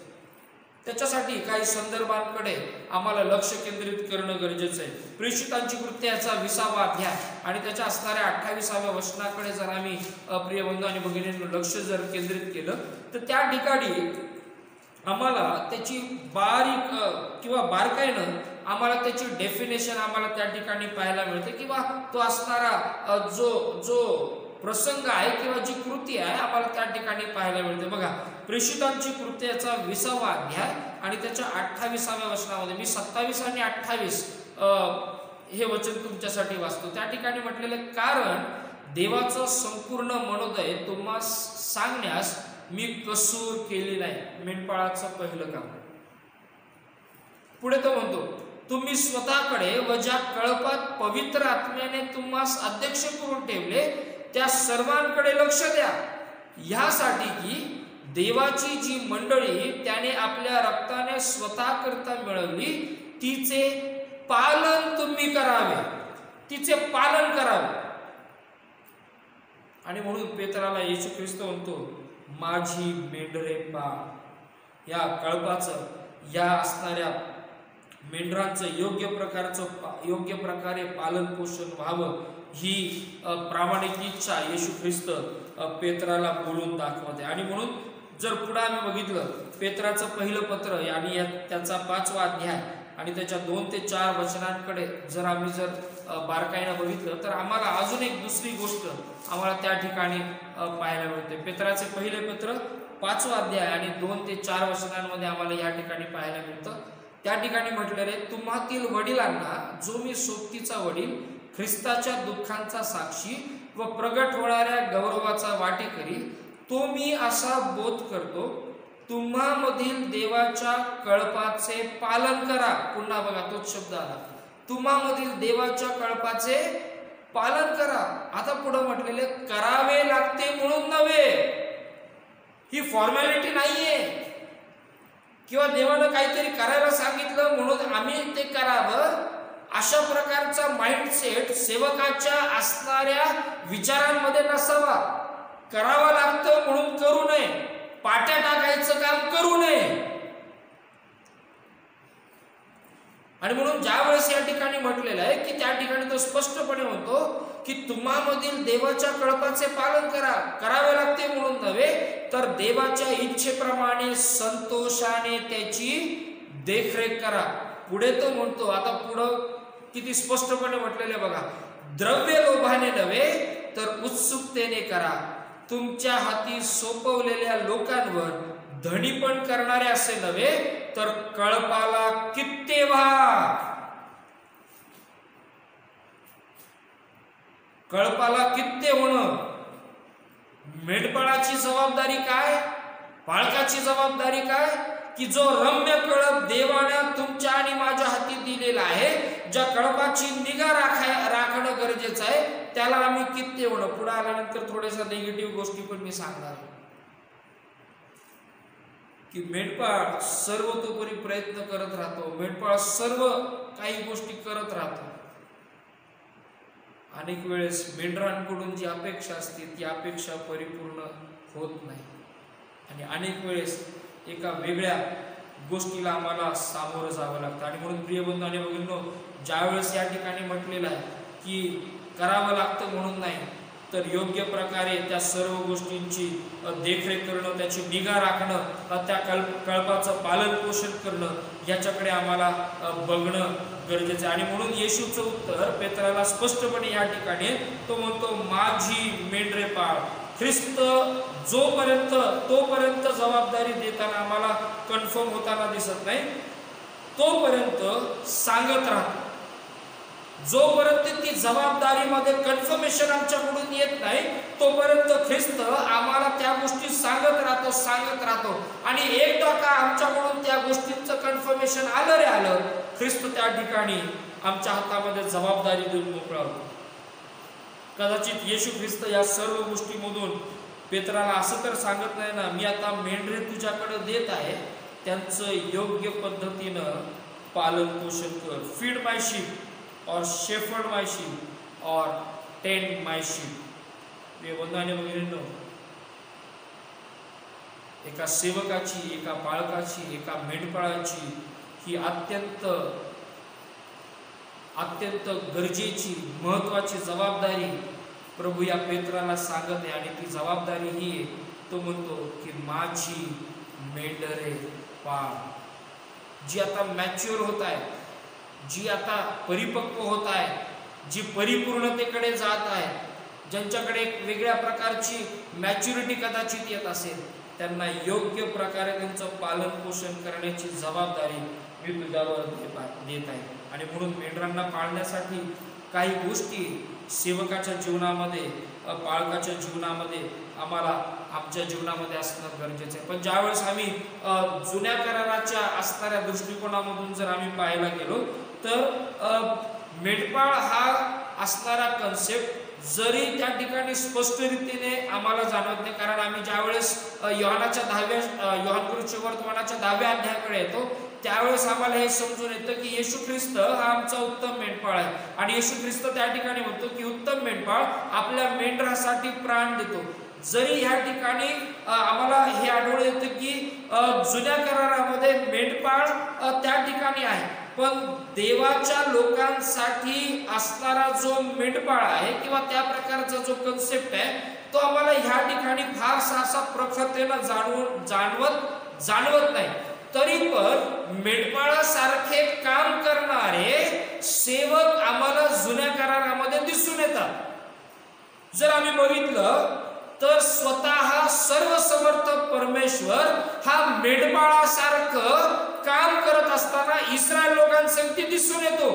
त्याच्यासाठी काही संदर्भांकडे आम्हाला लक्ष केंद्रित करणं गरजेचं आहे. प्रेषितांची कृत्य याचा 20वा अध्याय आणि त्याच्या असणाऱ्या 28व्या वचनाकडे जर आम्ही प्रिय बंधू आणि भगिनींनी लक्ष जर केंद्रित केलं तर त्या ठिकाणी आम्हाला त्याची बारीक किंवा बारकाईनं आम्हाला त्याची डेफिनेशन आम्हाला त्या ठिकाणी पाहायला मिळते, किंवा तो असणारा जो प्रसंग आहे किंवा जी कृती आहे आम्हाला त्या ठिकाणी पाहायला मिळते. बघा, प्रेषितांची कृत्य याचा 20वा अध्याय आणि त्याच्या 28व्या वचनामध्ये मी 27 आणि 28 हे वचन तुमच्यासाठी वाचतो. त्या ठिकाणी म्हटलेलं, कारण देवाचं संपूर्ण मनोदय तुम्हा सांगण्यास मी कसूर केली नाही. मेंढपाळाचं पहिलं काम. पुढे तो म्हणतो, तुम्ही स्वतःकडे व ज्या कळपात पवित्र आत्म्याने तुम्हास अध्यक्ष करून ठेवले त्या सर्वांकडे लक्ष द्या, ह्यासाठी की देवाची जी मंडळी त्याने आपल्या रक्ताने स्वतः करता मिळवली तिचे पालन तुम्ही करावे, तिचे पालन करावे. आणि म्हणून पेत्राला येशू ख्रिस्त म्हणतो, माझी मेंढरे पाळ. या कळपाचं, या असणाऱ्या मेंढरांचं योग्य प्रकारे पालन पोषण व्हावं, ही प्रामाणिक इच्छा येशू ख्रिस्त पेत्राला बोलून दाखवते. आणि म्हणून जर पुढे आम्ही बघितलं पेत्राचं पहिलं पत्र आणि त्याचा 5वा अध्याय आणि त्याच्या 2 ते 4 वचनांकडे जर आम्ही बारकाईनं बघितलं तर आम्हाला अजून एक दुसरी गोष्ट आम्हाला त्या ठिकाणी पाहायला मिळते. पेत्राचे पहिले पत्र 5वा अध्याय आणि 2 ते 4 वचनांमध्ये आम्हाला या ठिकाणी पाहायला मिळतं. त्या ठिकाणी म्हटलेले, तुम्हातील वडिलांना, जो मी सोबतीचा वडील, ख्रिस्ताच्या दुःखांचा साक्षी व प्रगट होणाऱ्या गौरवाचा वाटेकरी, तो मी असा बोध करतो, तुम्हामधील देवाच्या कळपाचे पालन करा. पुन्हा बघा तोच शब्द आला, तुम्हामधील देवाच्या कळपाचे पालन करा. आता पुढे म्हटलेले, करावे लागते म्हणून नव्हे. ही फॉर्मॅलिटी नाहीये किंवा देवानं काहीतरी करायला सांगितलं म्हणून आम्ही ते करावं, अशा प्रकारचा माइंडसेट सेवकाच्या असणाऱ्या विचारांमध्ये नसावा. करावं लागतं म्हणून करू नये, पाट्या टाकायचं काम करू नये. आणि म्हणून ज्या वेळेस या ठिकाणी म्हटलेलं आहे की त्या ठिकाणी तो स्पष्टपणे म्हणतो की तुम्हामधील देवाच्या कळपाचे पालन करा, करावे लागते म्हणून नव्हे, तर देवाच्या इच्छेप्रमाणे संतोषाने त्याची देखरेख करा. पुढे तो म्हणतो, आता पुढं किती स्पष्टपणे म्हटलेले बघा, द्रव्य लोभाने नव्हे तर उत्सुकतेने करा. तुमच्या हाती सोपवलेल्या लोकांवर धनीपण करणारे असे नव्हे, तर कळपाला कित्ते व्हा. कळपाला कित्ते होणं. मेंढपाळाची जबाबदारी काय, पाळकाची जबाबदारी काय, की जो रम्य कळप देवाने तुमच्या आणि माझ्या हाती दिलेला आहे, ज्या कळपाची निगा राखणं गरजेचं आहे, त्याला आम्ही कित्ते होणं. पुढे आल्यानंतर थोड्याशा निगेटिव्ह गोष्टी पण मी सांगणार आहे की मेंढपाळ सर्वतोपरी प्रयत्न करत राहतो, मेंढपाळ सर्व काही गोष्टी करत राहतो. अनेक वेळेस मेंढरांकडून जी अपेक्षा असते ती अपेक्षा परिपूर्ण होत नाही आणि अनेक वेळेस एका वेगळ्या गोष्टीला आम्हाला सामोरं जावं लागतं. आणि म्हणून प्रिय बंधू आणि भगिनींनो, ज्यावेळेस या ठिकाणी म्हटलेलं आहे की करावं लागतं म्हणून नाही, तर योग्य प्रकारे त्या सर्व गोष्टींची देखरेख करणं, त्याची निगा राखणं, त्या कळपाचं पालन पोषण करणं, याच्याकडे आम्हाला बघणं गरजेचं आहे. आणि म्हणून येशूचं उत्तर पेत्राला स्पष्टपणे या ठिकाणी तो म्हणतो, माझी मेंढरे पाळ. ख्रिस्त तोपर्यंत जबाबदारी देताना आम्हाला कन्फर्म होताना दिसत नाही. तोपर्यंत सांगत राहतो. जोपर्यंत ती जबाबदारीमध्ये कन्फर्मेशन आमच्याकडून येत नाही तोपर्यंत ख्रिस्त आम्हाला त्या गोष्टी सांगत राहतो आणि एकदा का आमच्याकडून त्या गोष्टींचं कन्फर्मेशन आलं रे आलं, ख्रिस्त त्या ठिकाणी आमच्या हातामध्ये जबाबदारी देऊन मोकळा होतो. कदाचित येशू ख्रिस्त या सर्व गोष्टीमधून पेत्राला असं तर सांगत नाही ना, मी आता मेंढरे तुझ्याकडे देत आहे, त्यांचं योग्य पद्धतीनं पालन पोषण कर. फीड माय शीप और शेफर्ड माय शीप और टेंड माय शीप. हे बंधूंनो भगिनींनो, एका सेवकाची, एका बाळकाची, एका मेंढपाळाची ही अत्यंत गरजेची महत्वाची जबाबदारी प्रभू या पेत्राला सांगत आहे. आणि ती जबाबदारी ही तो म्हणतो की माझी मेंढरे पाळ. जी आता मॅच्युअर होत आहे, जी आता परिपक्व होत आहे, जी परिपूर्णतेकडे जात आहे, ज्यांच्याकडे एक वेगळ्या प्रकारची मॅच्युरिटी कदाचित येत असेल, त्यांना योग्य प्रकारे त्यांचं पालन पोषण करण्याची जबाबदारी मी तुझ्यावर देत आहे. आणि म्हणून मेंढरांना पाळण्यासाठी काही गोष्टी सेवकाच्या जीवनामध्ये, पाळकाच्या जीवनामध्ये आमच्या जीवनामध्ये असणं गरजेचं आहे. पण ज्यावेळेस आम्ही जुन्या कराराच्या असणाऱ्या दृष्टिकोनामधून जर आम्ही पाहायला गेलो तर मेंढपाळ हा असणारा कन्सेप्ट जरी त्या ठिकाणी स्पष्ट रीतीने आम्हाला जाणवत नाही, कारण आम्ही ज्यावेळेस योहानकृत वर्तमानाच्या 10व्या अध्यायाकडे येतो त्यावेळेस आम्हाला हे समजून येतं की येशू ख्रिस्त हा आमचा उत्तम मेंढपाळ आहे. आणि येशू ख्रिस्त त्या ठिकाणी म्हणतो की उत्तम मेंढपाळ आपल्या मेंढरासाठी प्राण देतो. जरी ह्या ठिकाणी आम्हाला हे आढळून येतं की जुन्या करारामध्ये मेंढपाळ त्या ठिकाणी आहे, पण देवाच्या लोकांसाठी असणारा जो मेंढपाळ आहे किंवा त्या प्रकारचा जो कन्सेप्ट आहे तो आम्हाला ह्या ठिकाणी फारसा असा प्रखरतेनं जाणवत नाही. तरी पण मेंढपाळासारखे काम करणारे सेवक आम्हाला जुन्या करारामध्ये दिसून येतात. जर आम्ही बघितलं तर स्वतः सर्वसमर्थ परमेश्वर हा मेंढपाळासारखं काम करत असताना इस्रायल लोकांसंगती दिसून येतो.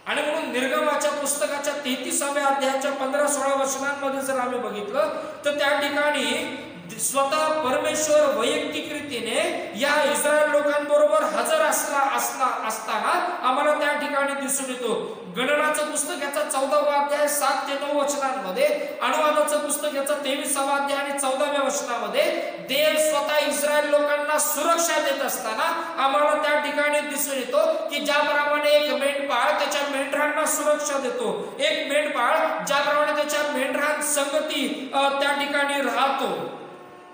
आणि म्हणून निर्गमाच्या पुस्तकाच्या 33व्या अध्यायाच्या 15-16 वचनांमध्ये जर आम्ही बघितलं तर त्या ठिकाणी स्वतः परमेश्वर वैयक्तिक रीतीने या इस्रायल लोकांबरोबर हजर असताना आम्हाला त्या ठिकाणी दिसून येतो. गणनाचं पुस्तक याचा 14वा अध्याय 7 ते 9 वचनांमध्ये, अनुवादाचं पुस्तक याचा 23वा अध्याय आणि 14व्या वचनामध्ये देव स्वतः इस्रायल लोकांना सुरक्षा देत असताना आम्हाला त्या ठिकाणी दिसून येतो की ज्याप्रमाणे एक मेंढपाळ त्याच्या मेंढरांना सुरक्षा देतो, एक मेंढपाळ ज्याप्रमाणे त्याच्या मेंढरांसंगती त्या ठिकाणी राहतो.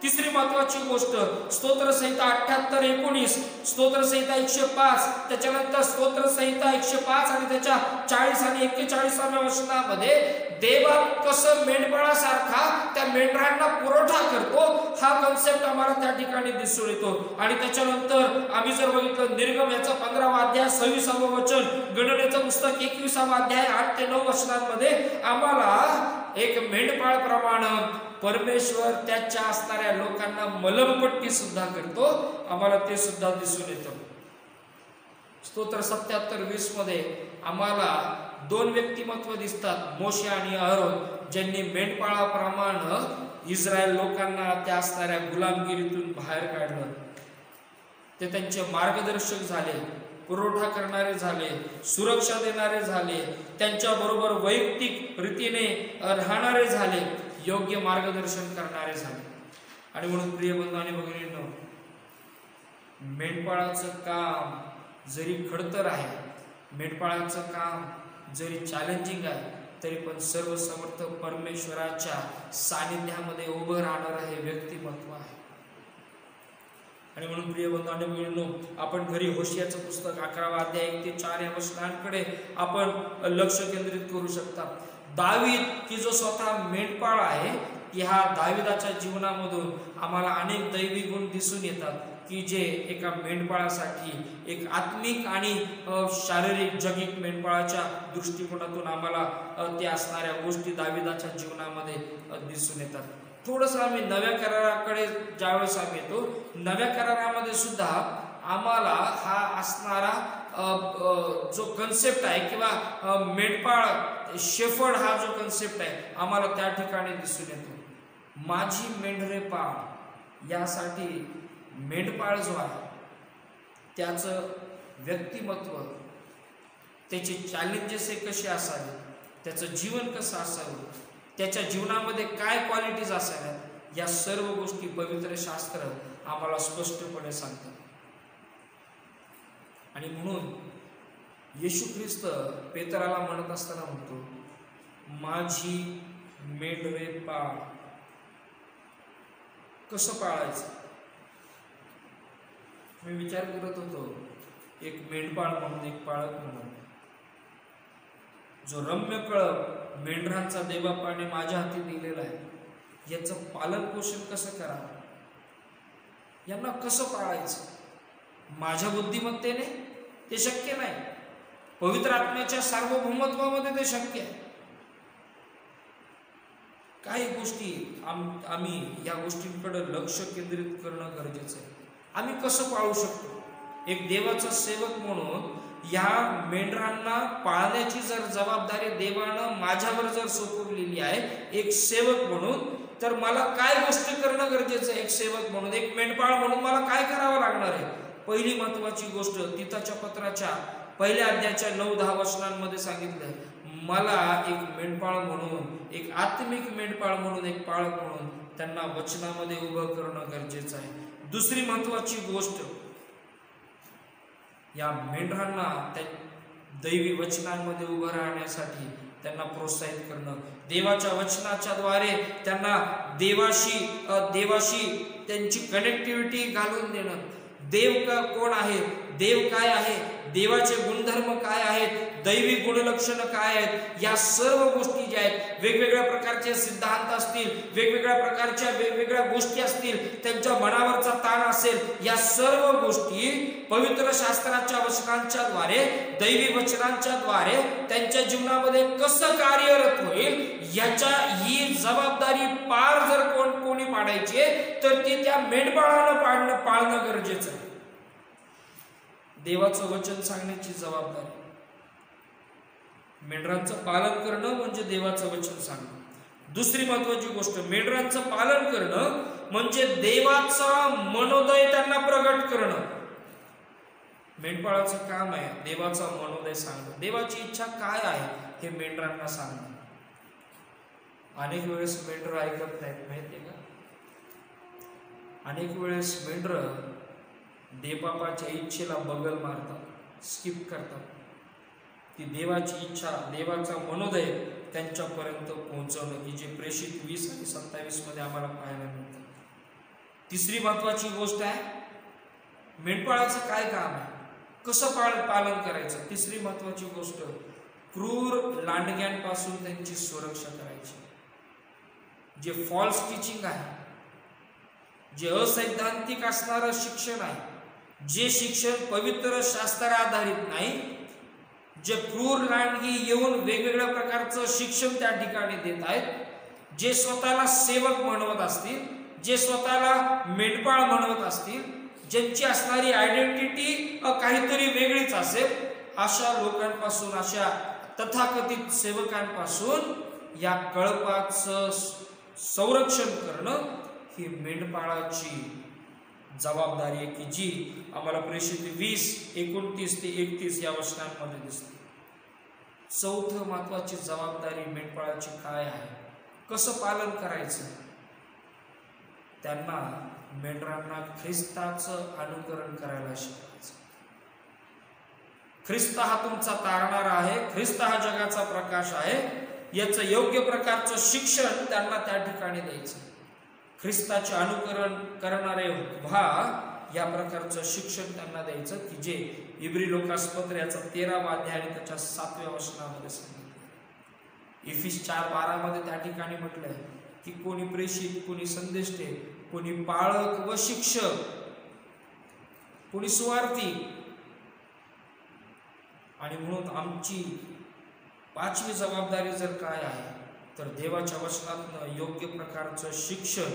तिसरी महत्वाची गोष्ट स्तोत्रसंहिता 78-19, स्तोत्रसंहिता 105, त्याच्यानंतर स्तोत्रसंहिता 105 आणि त्याच्या 40 आणि 41व्या वचनामध्ये देवा कसं मेंढपाळासारखा त्या मेंढरांना पुरवठा करतो हा कन्सेप्ट आम्हाला त्या ठिकाणी दिसून येतो. आणि त्याच्यानंतर आम्ही जर बघितलं निर्गम याचा 15वा अध्याय 26वा वचन, गणनेचं पुस्तक 21वा अध्याय 8 ते 9 वचनांमध्ये आम्हाला एक मेंढपाळ प्रमाणे परमेश्वर त्याच्या असणाऱ्या लोकांना मलमपट्टी सुद्धा करतो, आम्हाला ते सुद्धा दिसून येतं. स्तोत्र 77-20 मध्ये आम्हाला 2 व्यक्तिमत्व दिसतात, मोशे आणि अहरोन, ज्यांनी मेंढपाळाप्रमाणे इस्रायल लोकांना त्या असणाऱ्या गुलामगिरीतून बाहेर काढलं. ते त्यांचे मार्गदर्शक झाले, पुरवठा करणारे झाले, सुरक्षा देणारे झाले, त्यांच्या बरोबर वैयक्तिक रीतीने राहणारे झाले, योग्य मार्गदर्शन करणारे झाले. आणि म्हणून प्रिय बंधू आणि भगिनींनो, मेंढपाळाचं काम जरी खडतर आहे, मेंढपाळाचं काम जरी चॅलेंजिंग आहे, तरी पण सर्वसमर्थ परमेश्वराच्या सानिध्यामध्ये उभं राहणारं हे व्यक्तिमत्व आहे. आणि म्हणून प्रिय बंधू आणि भगिनींनो, आपण घरी होशियाचं पुस्तक 11वा अध्याय 1 ते 4 या वचनांकडे आपण लक्ष केंद्रित करू शकता. दावीद की जो स्वतः मेंढपाळ आहे, ह्या दाविदाच्या जीवनामधून आम्हाला अनेक दैवी गुण दिसून येतात की जे एका मेंढपाळासाठी एक आत्मिक आणि शारीरिक जगिक मेंढपाळाच्या दृष्टिकोनातून आम्हाला त्या असणाऱ्या गोष्टी दाविदाच्या जीवनामध्ये दिसून येतात. थोडंसं आम्ही नव्या कराराकडे ज्यावेळेस आम्ही येतो, नव्या करारामध्ये सुद्धा आम्हाला हा असणारा जो कन्सेप्ट आहे किंवा मेंढपाळ शेफर्ड हा जो कन्सेप्ट आहे आम्हाला त्या ठिकाणी दिसून येतो। माझी मेंढरे पाळ यासाठी मेंढपाळ जो आहे त्याचं व्यक्तिमत्व, त्याचे चॅलेंजेस हे कसे असावे, त्याचं जीवन कसं असावं, त्याच्या जीवनामध्ये काय क्वालिटीज असाव्यात, या सर्व गोष्टी पवित्र शास्त्र आम्हाला स्पष्टपणे सांगतात। आणि म्हणून येशू ख्रिस्त पेत्राला म्हणत असताना म्हणतो, माझी मेंढरे पाळ। कसं पाळायचं? मी विचार करत होतो, एक मेंढपाळ म्हणून, एक पाळक म्हणून, जो रम्य कळप मेंढरांचा देवबापाने माझ्या हाती दिलेला आहे, याचं पालन पोषण कसं करावं, यांना कसं पाळायचं? माझ्या बुद्धिमत्तेने ते शक्य नाही, पवित्र आत्म्याच्या सार्वभौमत्वामध्ये ते शक्य आहे। काही गोष्टी आम्ही या गोष्टींकडे लक्ष केंद्रित करणं गरजेचं आहे। आम्ही कसं पाळू शकतो? एक देवाचा सेवक म्हणून या मेंढरांना पाळण्याची जर जबाबदारी देवानं माझ्यावर जर सोपवलेली आहे एक सेवक म्हणून, तर मला काय गोष्टी करणं गरजेचं आहे? एक सेवक म्हणून, एक मेंढपाळ म्हणून मला काय करावं लागणार आहे? पहिली महत्वाची गोष्ट तीताच्या पत्राच्या पहिल्या अध्यायाच्या 9-10 वचनांमध्ये सांगितलं, मला एक मेंढपाळ म्हणून, एक आत्मिक मेंढपाळ म्हणून, एक पाळक म्हणून त्यांना वचनामध्ये उभं करणं गरजेचं आहे। दुसरी महत्वाची गोष्ट, या मेंढरांना त्या दैवी वचनांमध्ये उभं राहण्यासाठी त्यांना प्रोत्साहित करणं, देवाच्या वचनाच्या द्वारे त्यांना देवाशी त्यांची कनेक्टिव्हिटी घालून देणं। देव कोण आहे, देव काय आहे, देवाचे गुणधर्म काय आहेत, दैवी गुणलक्षणं काय आहेत, या सर्व गोष्टी ज्या आहेत, वेगवेगळ्या प्रकारचे सिद्धांत असतील, वेगवेगळ्या प्रकारच्या वेगवेगळ्या गोष्टी असतील, त्यांच्या मनावरचा ताण असेल, या सर्व गोष्टी पवित्र शास्त्राच्या वचनांच्या द्वारे, दैवी वचनांच्या द्वारे त्यांच्या जीवनामध्ये कसं कार्यरत होईल ही जबाबदारी पार जर कोणी पाडायची तर ती त्या मेंढपाळानं पाळणं गरजेचं आहे। देवाचं वचन सांगण्याची जबाबदारी, मेंढरांचं पालन करणं म्हणजे देवाचं वचन सांगणं। दुसरी महत्वाची गोष्ट, मेंढरांचं पालन करणं म्हणजे देवाचा मनोदय त्यांना प्रगट करणं। मेंढपाळाचं काम आहे देवाचा मनोदय सांगणं, देवाची इच्छा काय आहे हे मेंढरांना सांगणं। अनेक वेळेस मेंढर ऐकत नाहीत, माहितीये का? अनेक वेळेस मेंढर देवबापाच्या इच्छेला बगल मारतात, स्किप करतात। ती देवाची इच्छा, देवाचा मनोदय त्यांच्यापर्यंत पोहोचवणं, की जे प्रेषित 20 आणि 27 मध्ये आम्हाला पाहायला मिळतं। तिसरी महत्वाची गोष्ट आहे, मेंढपाळाचं काय काम आहे, कसं पालन करायचं? तिसरी महत्वाची गोष्ट, क्रूर लांडग्यांपासून त्यांची सुरक्षा करायची। जे फॉल्स टीचिंग आहे, जे असैद्धांतिक असणारं शिक्षण आहे, जे शिक्षण पवित्र शास्त्र आधारित नाही, जे क्रूर लांडगी येऊन वेगवेगळ्या प्रकारचं शिक्षण त्या ठिकाणी देत आहेत, जे स्वतःला सेवक म्हणवत असतील, जे स्वतःला मेंढपाळ म्हणवत असतील, ज्यांची असणारी आयडेंटिटी काहीतरी वेगळीच असेल, अशा लोकांपासून, अशा तथाकथित सेवकांपासून या कळपाचं संरक्षण करणं ही मेंढपाळाची जबाबदारी आहे, की जी आम्हाला प्रेषित 20:29 ते 31 या वचनांमध्ये दिसते। चौथं महत्वाची जबाबदारी मेंढपाळाची काय आहे, कसं पालन करायचं? त्यांना, मेंढरांना ख्रिस्ताचं अनुकरण करायला शिकवायचं। ख्रिस्त हा तुमचा तारणारा आहे, ख्रिस्त हा जगाचा प्रकाश आहे, याचं योग्य प्रकारचं शिक्षण त्यांना त्या ठिकाणी द्यायचं। ख्रिस्ताचे अनुकरण करणारे व्हा, या प्रकारचं शिक्षण त्यांना द्यायचं, की जे इब्री लोकासपत्र याचा 13वा अध्याय आणि त्याच्या 7व्या वचनामध्ये सांगितलं। इफिस 4:12 मध्ये त्या ठिकाणी म्हटलंय की कोणी प्रेषित, कोणी संदेष्टे, कोणी पाळक व शिक्षक, कोणी सुवार्थी। आणि म्हणून आमची 5वी जबाबदारी जर काय आहे तर देवाच्या वचनातनं योग्य प्रकारचं शिक्षण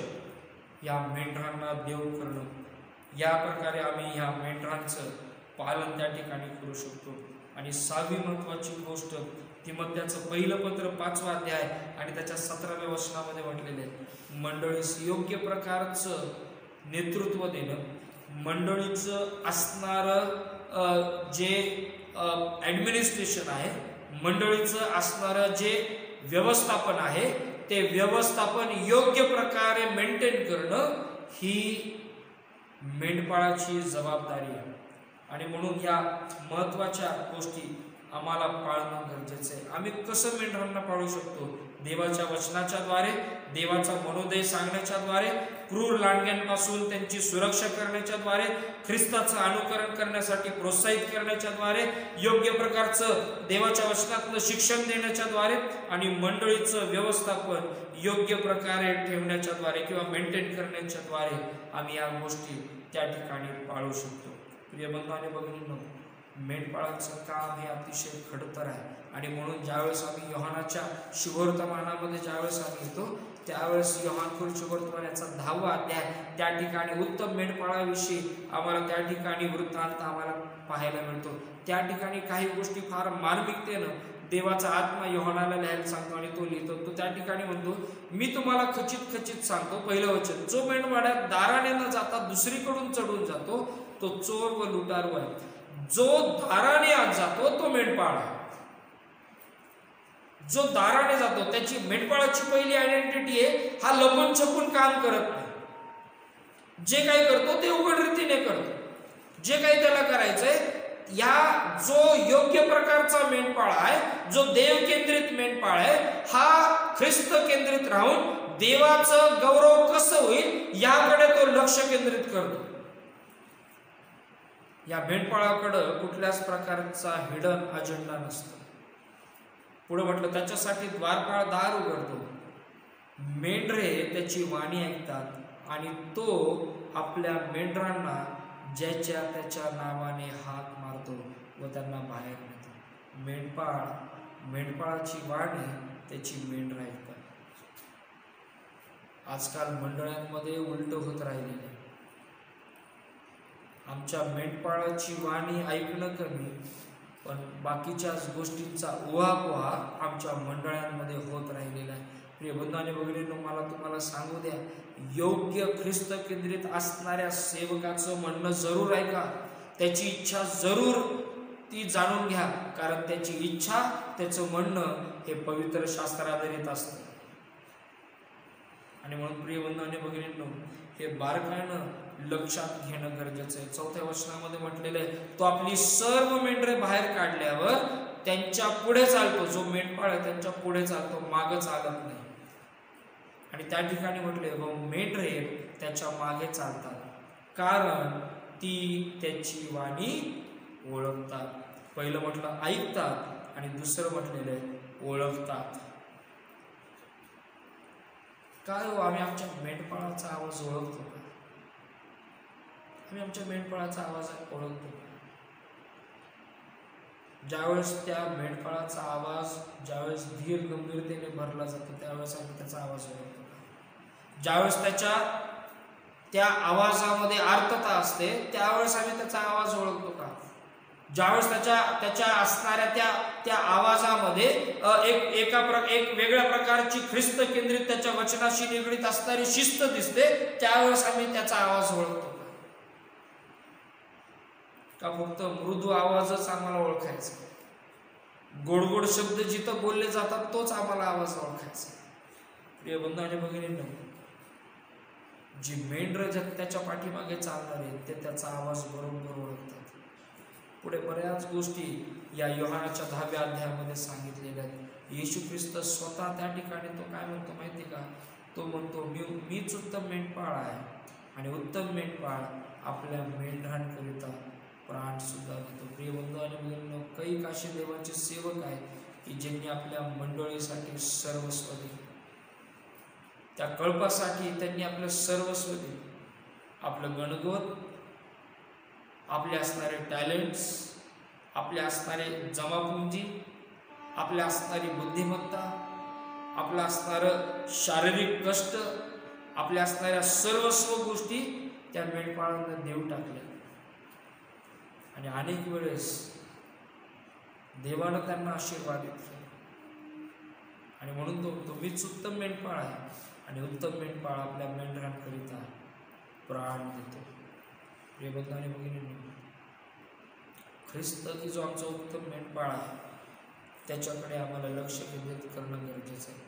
या मेंढरांना देऊ करणं, या प्रकारे आम्ही ह्या मेंढरांचं पालन त्या ठिकाणी करू शकतो. आणि 6वी महत्त्वाची गोष्ट तिमोथेचं पहिलं पत्र 5वा अध्याय आणि त्याच्या 17व्या वचनामध्ये म्हटलेले आहे, मंडळीस योग्य प्रकारचं नेतृत्व देणं, मंडळीचं असणारं जे ॲडमिनिस्ट्रेशन आहे, मंडळीचं असणारं जे व्यवस्थापन आहे, ते व्यवस्थापन योग्य प्रकारे मेंटेन करणं ही मेंढपाळाची जबाबदारी आहे. आणि म्हणून या महत्त्वाच्या गोष्टी आम्हाला पाळणं गरजेचं आहे. आम्ही कसं मेंढरांना पाळू शकतो? देवाच्या वचनाच्या द्वारे, देवाचा मनोदय सांगण्याच्या द्वारे, क्रूर लांडग्यांपासून त्यांची सुरक्षा करण्याच्या द्वारे, ख्रिस्ताचं अनुकरण करण्यासाठी प्रोत्साहित करण्याच्या द्वारे, योग्य प्रकारचं देवाच्या वचनातलं शिक्षण देण्याच्या द्वारे आणि मंडळीचं व्यवस्थापन योग्य प्रकारे ठेवण्याच्या द्वारे किंवा मेंटेन करण्याच्या द्वारे आम्ही या गोष्टी त्या ठिकाणी पाळू शकतो. प्रिय बंधू आणि भगिनींनो, मेंढपाळाचं काम हे अतिशय खडतर आहे. आणि म्हणून ज्यावेळेस आम्ही योहानाच्या शुभवर्तमानामध्ये ज्यावेळेस आम्ही येतो त्यावेळेस योहान शुभवर्तमान याचा 10वा अध्याय त्या ठिकाणी उत्तम मेंढपाळाविषयी आम्हाला त्या ठिकाणी वृत्तांत आम्हाला पाहायला मिळतो. त्या ठिकाणी काही गोष्टी फार मार्मिकतेनं देवाचा आत्मा योहानाला लिहायला सांगतो आणि तो लिहितो. तो त्या ठिकाणी म्हणतो, मी तुम्हाला खचित खचित सांगतो, पहिलं वचन, जो मेंढपाळात दाराने न जाता दुसरीकडून चढून जातो तो चोर व लुटारू आहे. जो दाराने आत जातो तो मेंढपाळ आहे. जो दाराने जातो, त्याची मेंढपाळाची पहिली आयडेंटिटी आहे, हा लपून छपून काम करत नाही. जे काही करतो ते उघड रीतीने करतो. जे काही त्याला करायचंय, या जो योग्य प्रकारचा मेंढपाळ आहे, जो देव केंद्रित मेंढपाळ आहे, हा ख्रिस्त केंद्रित राहून देवाचं गौरव कसं होईल याकडे तो लक्ष केंद्रित करतो. या मेंढपाळाकडं कुठल्याच प्रकारचा हिडन अजेंडा नसतो. पुढे म्हटलं, त्याच्यासाठी द्वारपाळ दार उघडतो. मेंढरे त्याची वाणी ऐकतात आणि तो आपल्या मेंढरांना ज्याच्या त्याच्या नावाने हाक मारतो व त्यांना बाहेर नेतो. मेंढपाळाची वाणी त्याची मेंढर ऐकतात. आजकाल मंडळांमध्ये उलट होत राहिलेले. आमच्या मेंढपाळाची वाणी ऐकणं कमी, पण बाकीच्याच गोष्टींचा उहापोहा आमच्या मंडळांमध्ये होत राहिलेला आहे. प्रिय बंधू आणि भगिनींनो, मला तुम्हाला सांगू द्या, योग्य ख्रिस्त केंद्रित असणाऱ्या सेवकाचं म्हणणं जरूर ऐका. त्याची इच्छा जरूर ती जाणून घ्या, कारण त्याची इच्छा, त्याचं म्हणणं हे पवित्र शास्त्राधारित असतं. आणि म्हणून प्रिय बंधू आणि भगिनींनो, हे बारकाईनं लक्षात घेणं गरजेचं आहे. 4थ्या वचनामध्ये म्हटलेलं आहे, तो आपली सर्व मेंढरे बाहेर काढल्यावर त्यांच्या पुढे चालतो. जो मेंढपाळ आहे त्यांच्या पुढे चालतो, मागे चालत नाही. आणि त्या ठिकाणी म्हटले, व मेंढरे त्याच्या मागे चालतात, कारण ती त्याची वाणी ओळखतात. पहिलं म्हटलं ऐकतात आणि दुसरं म्हटलेलं आहे ओळखतात. काय हो, आम्ही आमच्या मेंढपाळाचा आवाज ओळखतो का? आम्ही आमच्या मेंढपाळाचा आवाज ओळखतो का? ज्यावेळेस त्या मेंढपाळाचा आवाज ज्यावेळेस धीर गंभीरतेने भरला जातो त्यावेळेस आम्ही त्याचा आवाज ओळखतो का? ज्यावेळेस त्या आवाजामध्ये आर्तता असते त्यावेळेस आम्ही त्याचा आवाज ओळखतो का? ज्यावेळेस त्याच्या असणाऱ्या त्या आवाजामध्ये एक वेगळ्या प्रकारची ख्रिस्त केंद्रित त्याच्या वचनाशी निगडीत असणारी शिस्त दिसते, त्यावेळेस आम्ही त्याचा आवाज ओळखतो का फक्त मृदू आवाजच आम्हाला ओळखायचा? गोडगोड शब्द जिथं बोलले जातात तोच आम्हाला आवाज ओळखायचा. प्रिय बंधू आणि भगिनींनो, जी मेंढर त्याच्या पाठीमागे चालणार आहेत ते त्याचा आवाज बरोबर ओळखतात. पुढे बऱ्याच गोष्टी या योहानाच्या 10व्या अध्यायामध्ये सांगितलेल्या आहेत. येशू ख्रिस्त स्वतः त्या ठिकाणी तो काय म्हणतो माहिती का? तो म्हणतो, मीच उत्तम मेंढपाळ आहे आणि उत्तम मेंढपाळ आपल्या मेंढरांकरिता प्राण सुद्धा देतो. प्रिय बंधू आणि भगिनींनो, कैक असे देवाचे सेवक आहेत की ज्यांनी आपल्या मंडळीसाठी सर्वस्व दिले. त्या कळपासाठी त्यांनी आपलं सर्वस्व दिले. आपलं गणगोत, आपले असणारे टॅलेंट्स, आपले असणारे जमापुंजी, आपल्या असणारी बुद्धिमत्ता, आपलं असणारं शारीरिक कष्ट, आपल्या असणाऱ्या सर्वस्व गोष्टी त्या मेंढपाळांना देव टाकले आणि अनेक वेळेस देवानं त्यांना आशीर्वादित केलं आणि म्हणून तो मीच उत्तम मेंढपाळ आहे आणि उत्तम मेंढपाळ आपल्या मेंढरांकरिता प्राण देतो. प्रिय बंधू आणि भगिनींनो, ख्रिस्त की जो आमचा उत्तम मेंढपाळ आहे त्याच्याकडे आम्हाला लक्ष केंद्रित करणं गरजेचं आहे.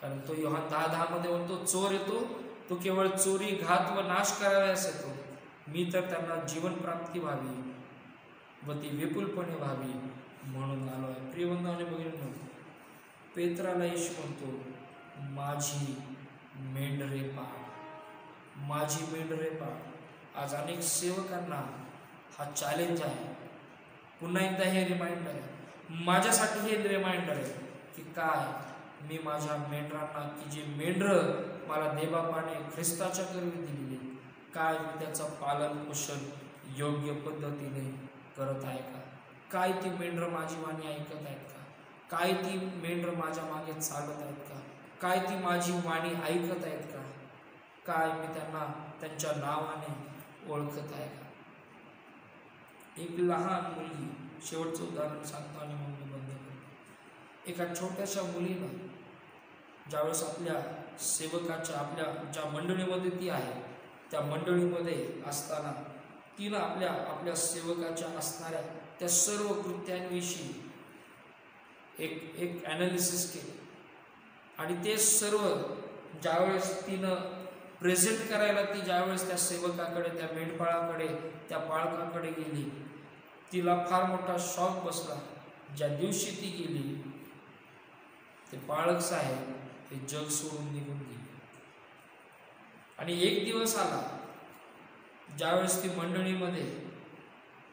कारण तो योहान 10:10 मध्ये म्हणतो, चोर येतो तो केवळ चोरी, घात व नाश कराव्यास येतो, मी तर त्यांना जीवन प्राप्ती व्हावी व ती विपुलपणे व्हावी म्हणून आलो आहे. प्रिय बंधू आणि भगिनींनो, पेत्राला येशू म्हणतो, माझी मेंढरे पाळ, माझी मेंढरे पाळ. आज अनेक सेवकांना हा चॅलेंज आहे. पुन्हा एकदा हे रिमाइंडर आहे, माझ्यासाठी हे रिमाइंडर आहे की काय मी माझ्या मेंढरांना, की जे मेंढर मला देवबापाने ख्रिस्ताच्या करवी दिलेली, काय मी त्याचं पालन पोषण योग्य पद्धतीने करत आहे का? काय ती मेंढर माझी वाणी ऐकत आहेत का? काय ती मेंढर माझ्या मागे चालत आहेत का? काय ती माझी वाणी ऐकत आहेत का? काय मी त्यांना त्यांच्या नावाने ओळखत आहे का? एक लहान मुलगी, शेवटचं उदाहरण सांगतो आणि मग मी बंद करतो. एका छोट्याशा मुलीनं ज्यावेळेस आपल्या सेवकाच्या, आपल्या ज्या मंडळीमध्ये ती आहे त्या मंडळीमध्ये असताना तिनं आपल्या सेवकाच्या असणाऱ्या त्या सर्व कृत्यांविषयी एक ॲनालिसिस केलं आणि ते सर्व ज्यावेळेस तिनं प्रेझेंट करायला ती ज्यावेळेस त्या सेवकाकडे, त्या मेंढपाळाकडे, त्या पाळकाकडे गेली, तिला फार मोठा शॉक बसला. ज्या दिवशी ती गेली ते पाळक साहेब हे जग सोडून निघून गेले. आणि एक दिवस आला ज्यावेळेस ती मंडळीमध्ये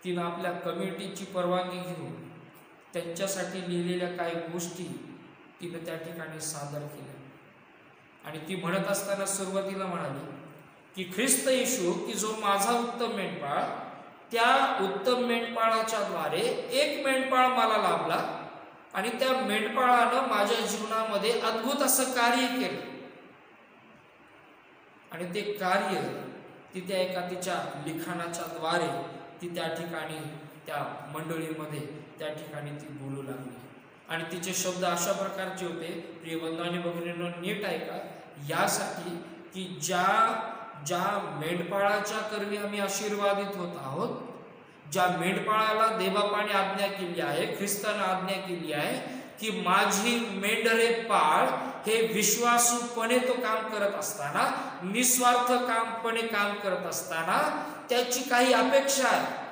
तिनं आपल्या कमिटीची परवानगी घेऊन त्यांच्यासाठी लिहिलेल्या काही गोष्टी तिनं त्या ठिकाणी सादर केल्या आणि ती म्हणत असताना सुरुवातीला म्हणाली की ख्रिस्त येशू की जो माझा उत्तम मेंढपाळ, त्या उत्तम मेंढपाळाच्या द्वारे एक मेंढपाळ मला लाभला आणि त्या मेंढपाळानं माझ्या जीवनामध्ये अद्भुत असं कार्य केलं आणि ते कार्य ती त्या एका तिच्या लिखाणाच्या द्वारे ती त्या ठिकाणी त्या मंडळीमध्ये त्या ठिकाणी ती बोलू लागली. आणि तिचे शब्द अशा प्रकारचे होते, प्रिय बंधू आणि भगिनींनो नीट ऐका, यासाठी की ज्या मेंढपाळाच्या करवी आम्ही आशीर्वादित होत आहोत, ज्या मेंढपाळाला देवबापाने आज्ञा केली आहे, ख्रिस्ताने आज्ञा केली आहे की माझी मेंढरे पाळ, हे विश्वासूपणे तो काम करत असताना, निस्वार्थ काम करत असताना त्याची काही अपेक्षा आहे.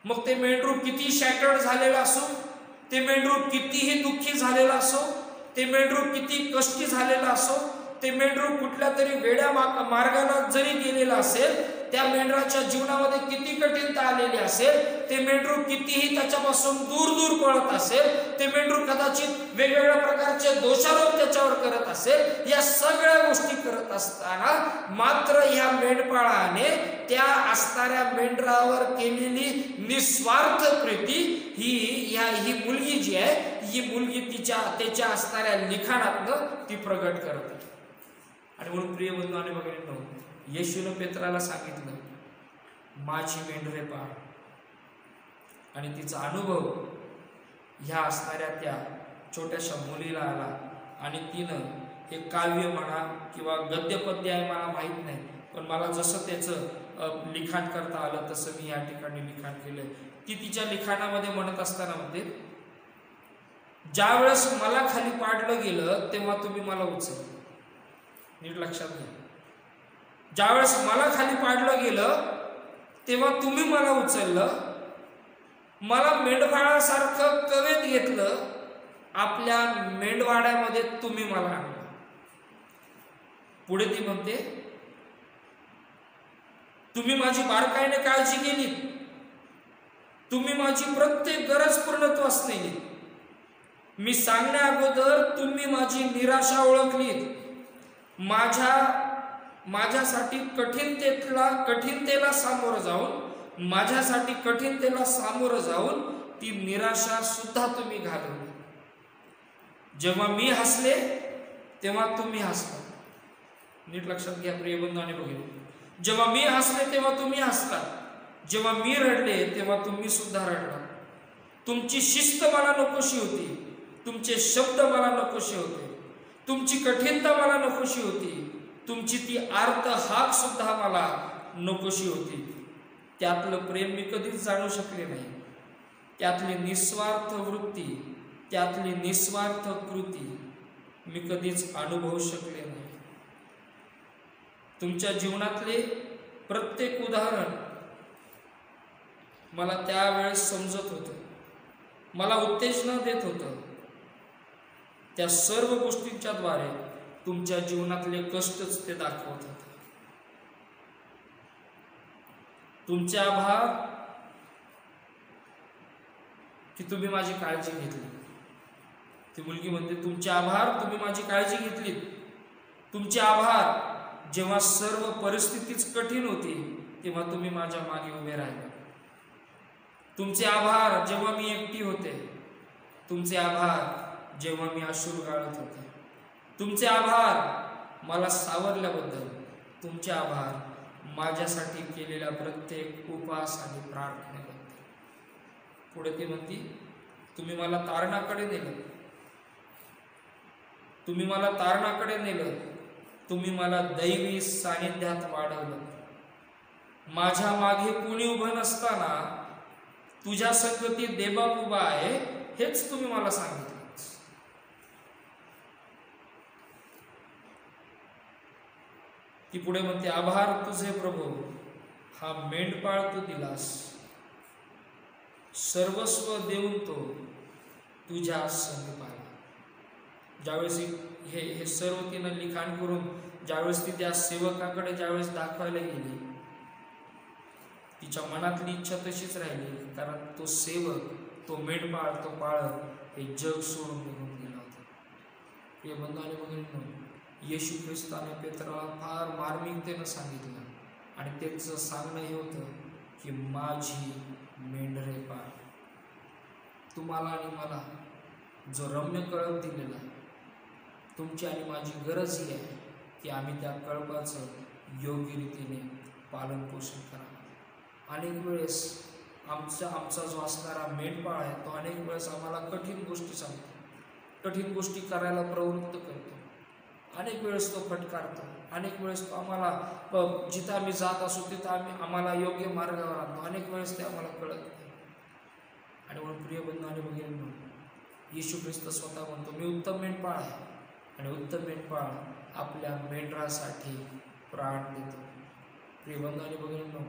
मग ते मेंढरू किती शॅटर्ड झालेला असो, ते मेंढरू कितीही दुःखी झालेला असो, ते मेंढरू किती कष्टी झालेला असो, ते मेंढरू कुठल्या तरी वेड्या मार्गाला जरी गेलेला असेल, त्या मेंढराच्या जीवनामध्ये किती कठीणता आलेली असेल, ते मेंढरू कितीही त्याच्यापासून दूर पळत असेल, ते मेंढरू कदाचित वेगवेगळ्या प्रकारचे दोषारोप त्याच्यावर करत असेल, या सगळ्या गोष्टी करत असताना मात्र ह्या मेंढपाळाने त्या असणाऱ्या मेंढरावर केलेली निस्वार्थ प्रीती ही मुलगी जी आहे, ही मुलगी त्याच्या असणाऱ्या लिखाणातनं ती प्रगट करते. आणि म्हणून प्रिय बंधू आणि भगिनींनो, येशूनं पेत्राला सांगितलं माझी मेंढरे पाळ, आणि तिचा अनुभव ह्या असणाऱ्या त्या छोट्याशा मुलीला आला आणि तिनं हे काव्य म्हणा किंवा गद्यपद्य आहे मला माहीत नाही, पण मला जसं त्याचं लिखाण करता आलं तसं मी या ठिकाणी लिखाण केलं. ती तिच्या लिखाणामध्ये म्हणत असताना म्हणते, ज्यावेळेस मला खाली पाडलं गेलं तेव्हा तुम्ही मला उचललं. नीट लक्षात घ्या, ज्यावेळेस मला खाली पाडलं गेलं तेव्हा तुम्ही मला उचललं, मला मेंढपाळासारखं कवेत घेतलं, आपल्या मेंढवाड्यामध्ये तुम्ही मला आणलं. पुढे ती म्हणते, तुम्ही माझी बारकाईने काळजी केली, तुम्ही माझी प्रत्येक गरज पूर्णत्वास नेली, मी सांगण्या अगोदर तुम्ही माझी निराशा ओळखलीत, माझ्यासाठी कठीणतेला सामोरं जाऊन ती निराशा सुद्धा तुम्ही घालवली. जेव्हा मी हसले तेव्हा तुम्ही हसला. नीट लक्षात घ्या प्रिय बंधू आणि भगिनी, जेव्हा मी हसले तेव्हा तुम्ही हसलात, जेव्हा मी रडले तेव्हा तुम्ही सुद्धा रडलात. तुमची शिस्त मला नकोशी होती, तुमचे शब्द मला नकोशी होते, तुमची कठीणता मला नकोशी होती, तुमची ती आर्त हाक सुद्धा मला नकोशी होती. त्यातलं प्रेम मी कधीच जाणू शकले नाही, त्यातली निस्वार्थ वृत्ती, त्यातली निस्वार्थ कृती मी कधीच अनुभवू शकले नाही. तुमच्या जीवनातले प्रत्येक उदाहरण मला त्यावेळेस समजत होतं, मला उत्तेजना देत होतं. त्या सर्व गोष्टींच्या द्वारे तुमच्या जीवनातले कष्टच ते दाखवत होते. तुमचे आभार की तुम्ही माझी काळजी घेतली. ती मुलगी म्हणते, तुमचे आभार, तुम्ही माझी काळजी घेतली. तुमचे आभार, जेव्हा सर्व परिस्थितीच कठीण होती तेव्हा तुम्ही माझ्या मागे उभे राहिले. तुमचे आभार, जेव्हा मी एकटी होते. तुमचे आभार, जेव्हा मी अश्रू गाळत होते. तुमचे आभार मला सावरल्याबद्दल. तुमचे आभार माझ्यासाठी केलेल्या प्रत्येक उपवास आणि प्रार्थनेबद्दल. पुढे ती म्हणती, तुम्ही मला तारणाकडे नेलं, तुम्ही मला तारणाकडे नेलं, तुम्ही मला दैवी सानिध्यात वाढवलं. माझ्या मागे कुणी उभं नसताना तुझ्या संगतीत देवबाप उभा आहे हेच तुम्ही मला सांगितलं. ती पुढे म्हणते, आभार तुझे प्रभू, हा मेंढपाळ तू दिलास, सर्वस्व देऊन तो तुझ्या समीप आला. ज्यावेळेस हे सर्व तिनं लिखाण करून ज्यावेळेस ती त्या सेवकाकडे ज्यावेळेस दाखवायला गेली, तिच्या मनातली इच्छा तशीच राहिली, कारण तो सेवक, तो मेंढपाळ, तो पाळक हे जग सोडून निघून गेला होता. हे बंधू आणि भगिनींनो, येशू ख्रिस्ताने पेत्राला फार मार्मिकतेनं सांगितलं आणि त्याचं सांगणं हे होतं की माझी मेंढरे पाळ. तुम्हाला आणि मला जो रम्य कळप दिलेला आहे, तुमची आणि माझी गरज ही आहे की आम्ही त्या कळपाचं योग्य रीतीने पालन पोषण करावं. अनेक वेळेस आमचा जो असणारा मेंढपाळ आहे तो अनेक वेळेस आम्हाला कठीण गोष्टी सांगतो, कठीण गोष्टी करायला प्रवृत्त करतो. अनेक वेळेस तो फटकारतो, अनेक वेळेस तो आम्हाला जिथं आम्ही जात असू तिथं आम्हाला योग्य मार्गावर आणतो. अनेक वेळेस ते आम्हाला कळत नाही. आणि म्हणून प्रिय बंधू आणि भगिनींनो, येशू ख्रिस्त स्वतः म्हणतो, मी उत्तम मेंढपाळ आहे आणि उत्तम मेंढपाळ आपल्या मेंढरासाठी प्राण देतो. प्रिय बंधू आणि भगिनींनो,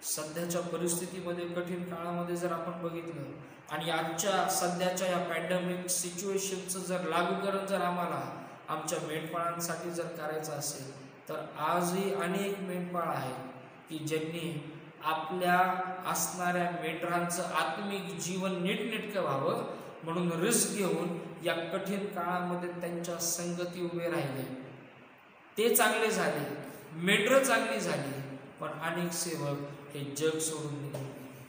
सध्याच्या परिस्थितीमध्ये, कठीण काळामध्ये जर आपण बघितलं आणि आजच्या सध्याच्या या पॅन्डेमिक सिच्युएशनचं जर लागूकरण जर आम्हाला आमच्या मेंढपाळांसाठी जर करायचं असेल, तर आजही अनेक मेंढपाळ आहेत की ज्यांनी आपल्या असणाऱ्या मेंढरांचं आत्मिक जीवन नीटनेटकं व्हावं म्हणून रिस्क घेऊन या कठीण काळामध्ये त्यांच्या संगती उभे राहिले. ते चांगले झाले, मेंढरं चांगली झाली, पण अनेक सेवक हे जग सोडून निघून गेले.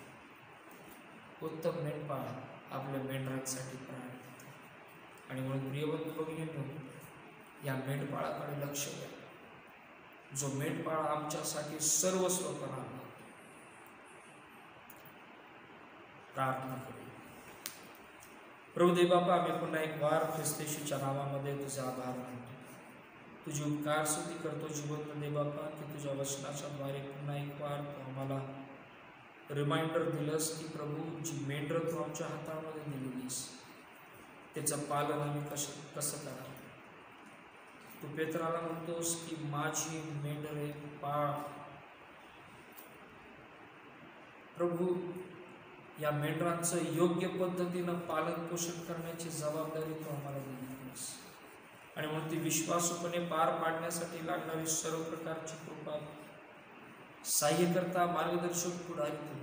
उत्तम मेंढपाळ आपल्या मेंढरांसाठी प्राण देतो. आणि म्हणून प्रियबंधू भगिनींनो, या मेंढपाळाकडे लक्ष द्या, जो मेंढपाळ आमच्यासाठी सर्वस्वपणा आहे. प्रार्थना करू. प्रभू देव बाबा, आम्ही पुन्हा एक वार ख्रिस्त येशूच्या नावामध्ये तुझे आभार मानतो, तुझी उपकार स्तुती करतो जिवंत देव बाबा की तुझ्या वचनाच्या द्वारे पुन्हा एक वार तू आम्हाला रिमाइंडर दिलंस की प्रभू, जी मेंढरं तू आमच्या हातामध्ये दिलेलीस त्याचं पालन आम्ही कसं करावं. तू पेत्राला म्हणतोस की माझी मेंढरे पाळ. प्रभू, या मेंढरांचं योग्य पद्धतीनं पालन पोषण करण्याची जबाबदारी तू आम्हाला दिली आहेस आणि म्हणून ती विश्वासूपणे पार पाडण्यासाठी लागणारी सर्व प्रकारची कृपा, सहाय्यकर्ता, मार्गदर्शक, पुढारी तू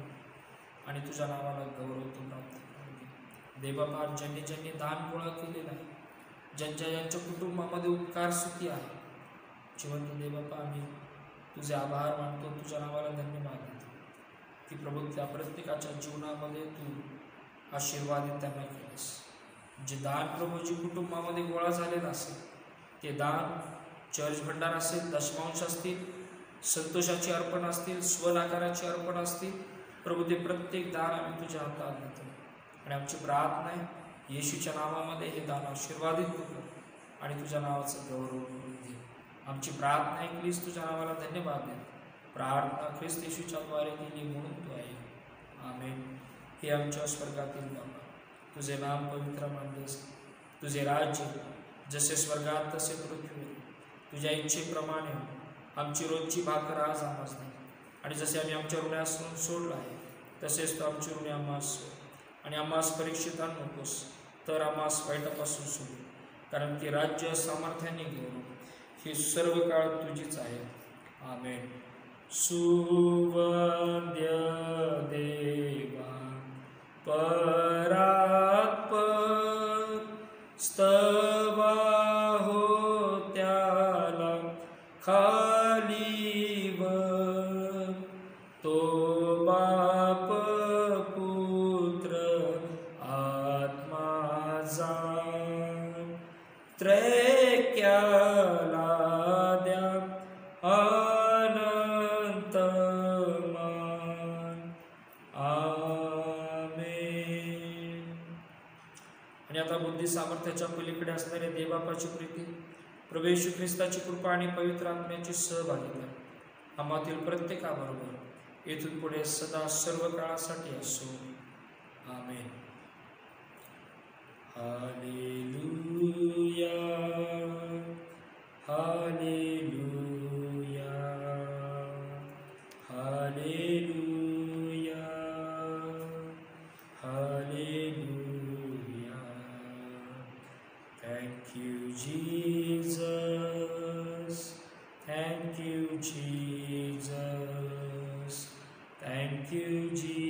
आणि तुझ्या नावाला गौरव तू प्राप्त करून दे. बाबा, ज्यांनी ज्यांनी दान गोळा केलेला आहे, ज्यांच्या कुटुंबामध्ये उपकार सुखी आहे, जिवंत दे बाबा, आम्ही तुझे आभार मानतो, तुझ्या नावाला धन्यवाद देतो की प्रभू त्या प्रत्येकाच्या जीवनामध्ये तू आशीर्वादित त्यांना केलेस. जे दान प्रभू जी कुटुंबामध्ये गोळा झालेलं असेल, ते दान चर्च भंडार असेल, दशमांश असतील, संतोषाची अर्पण असतील, स्वनाकाराची अर्पण असतील, प्रभू ते प्रत्येक दान आम्ही तुझ्या हातात देतो. आणि आमची प्रार्थना आहे, येशूच्या नावामध्ये हे दान आशीर्वादित करू आणि तुझ्या नावाचं गौरव करून दे. आमची प्रार्थना ऐकलीस, तुझ्या नावाला धन्यवाद दे. प्रार्थना ख्रिस्त येशूच्या द्वारे केली म्हणून तू आहे. आमेन. हे आमच्या स्वर्गातील बाबा, तुझे नाम पवित्र मानलेस, तुझे राज्य जसे स्वर्गात तसे पृथ्वीवर, तुझ्या इच्छेप्रमाणे आमची रोजची भाकर आज आम्हास दे. आणि जसे आम्ही आमच्या ऋणास सोडलं आहे तसेच तू आमची ऋणे आम्हास सोड. आणि आम्हास परीक्षित आणू नकोस, तर आम्हास वाईटापासून सोड. कारण की राज्य, सामर्थ्याने गौरव ही सर्व काळ तुझीच आहे. आमेन. सुवंद्य देवा परात्पर, स्तवा हो त्याला खालीवर, तो बाप पुत्र आत्मा जाण, त्रैक्याला द्या अनंत मान. आमेन. आणि आता बुद्धी सामर्थ्याच्या पलीकडे असणाऱ्या देवबापाची प्रीती, प्रभू येशू ख्रिस्ताची कृपा आणि पवित्र आत्म्याची सहभागिता आम्हातील प्रत्येकाबरोबर येथून पुढे सदा सर्व काळासाठी असो. Amen. Hallelujah, hallelujah, hallelujah, hallelujah. Thank you, Jesus. Thank you, Jesus. Thank you, Jesus.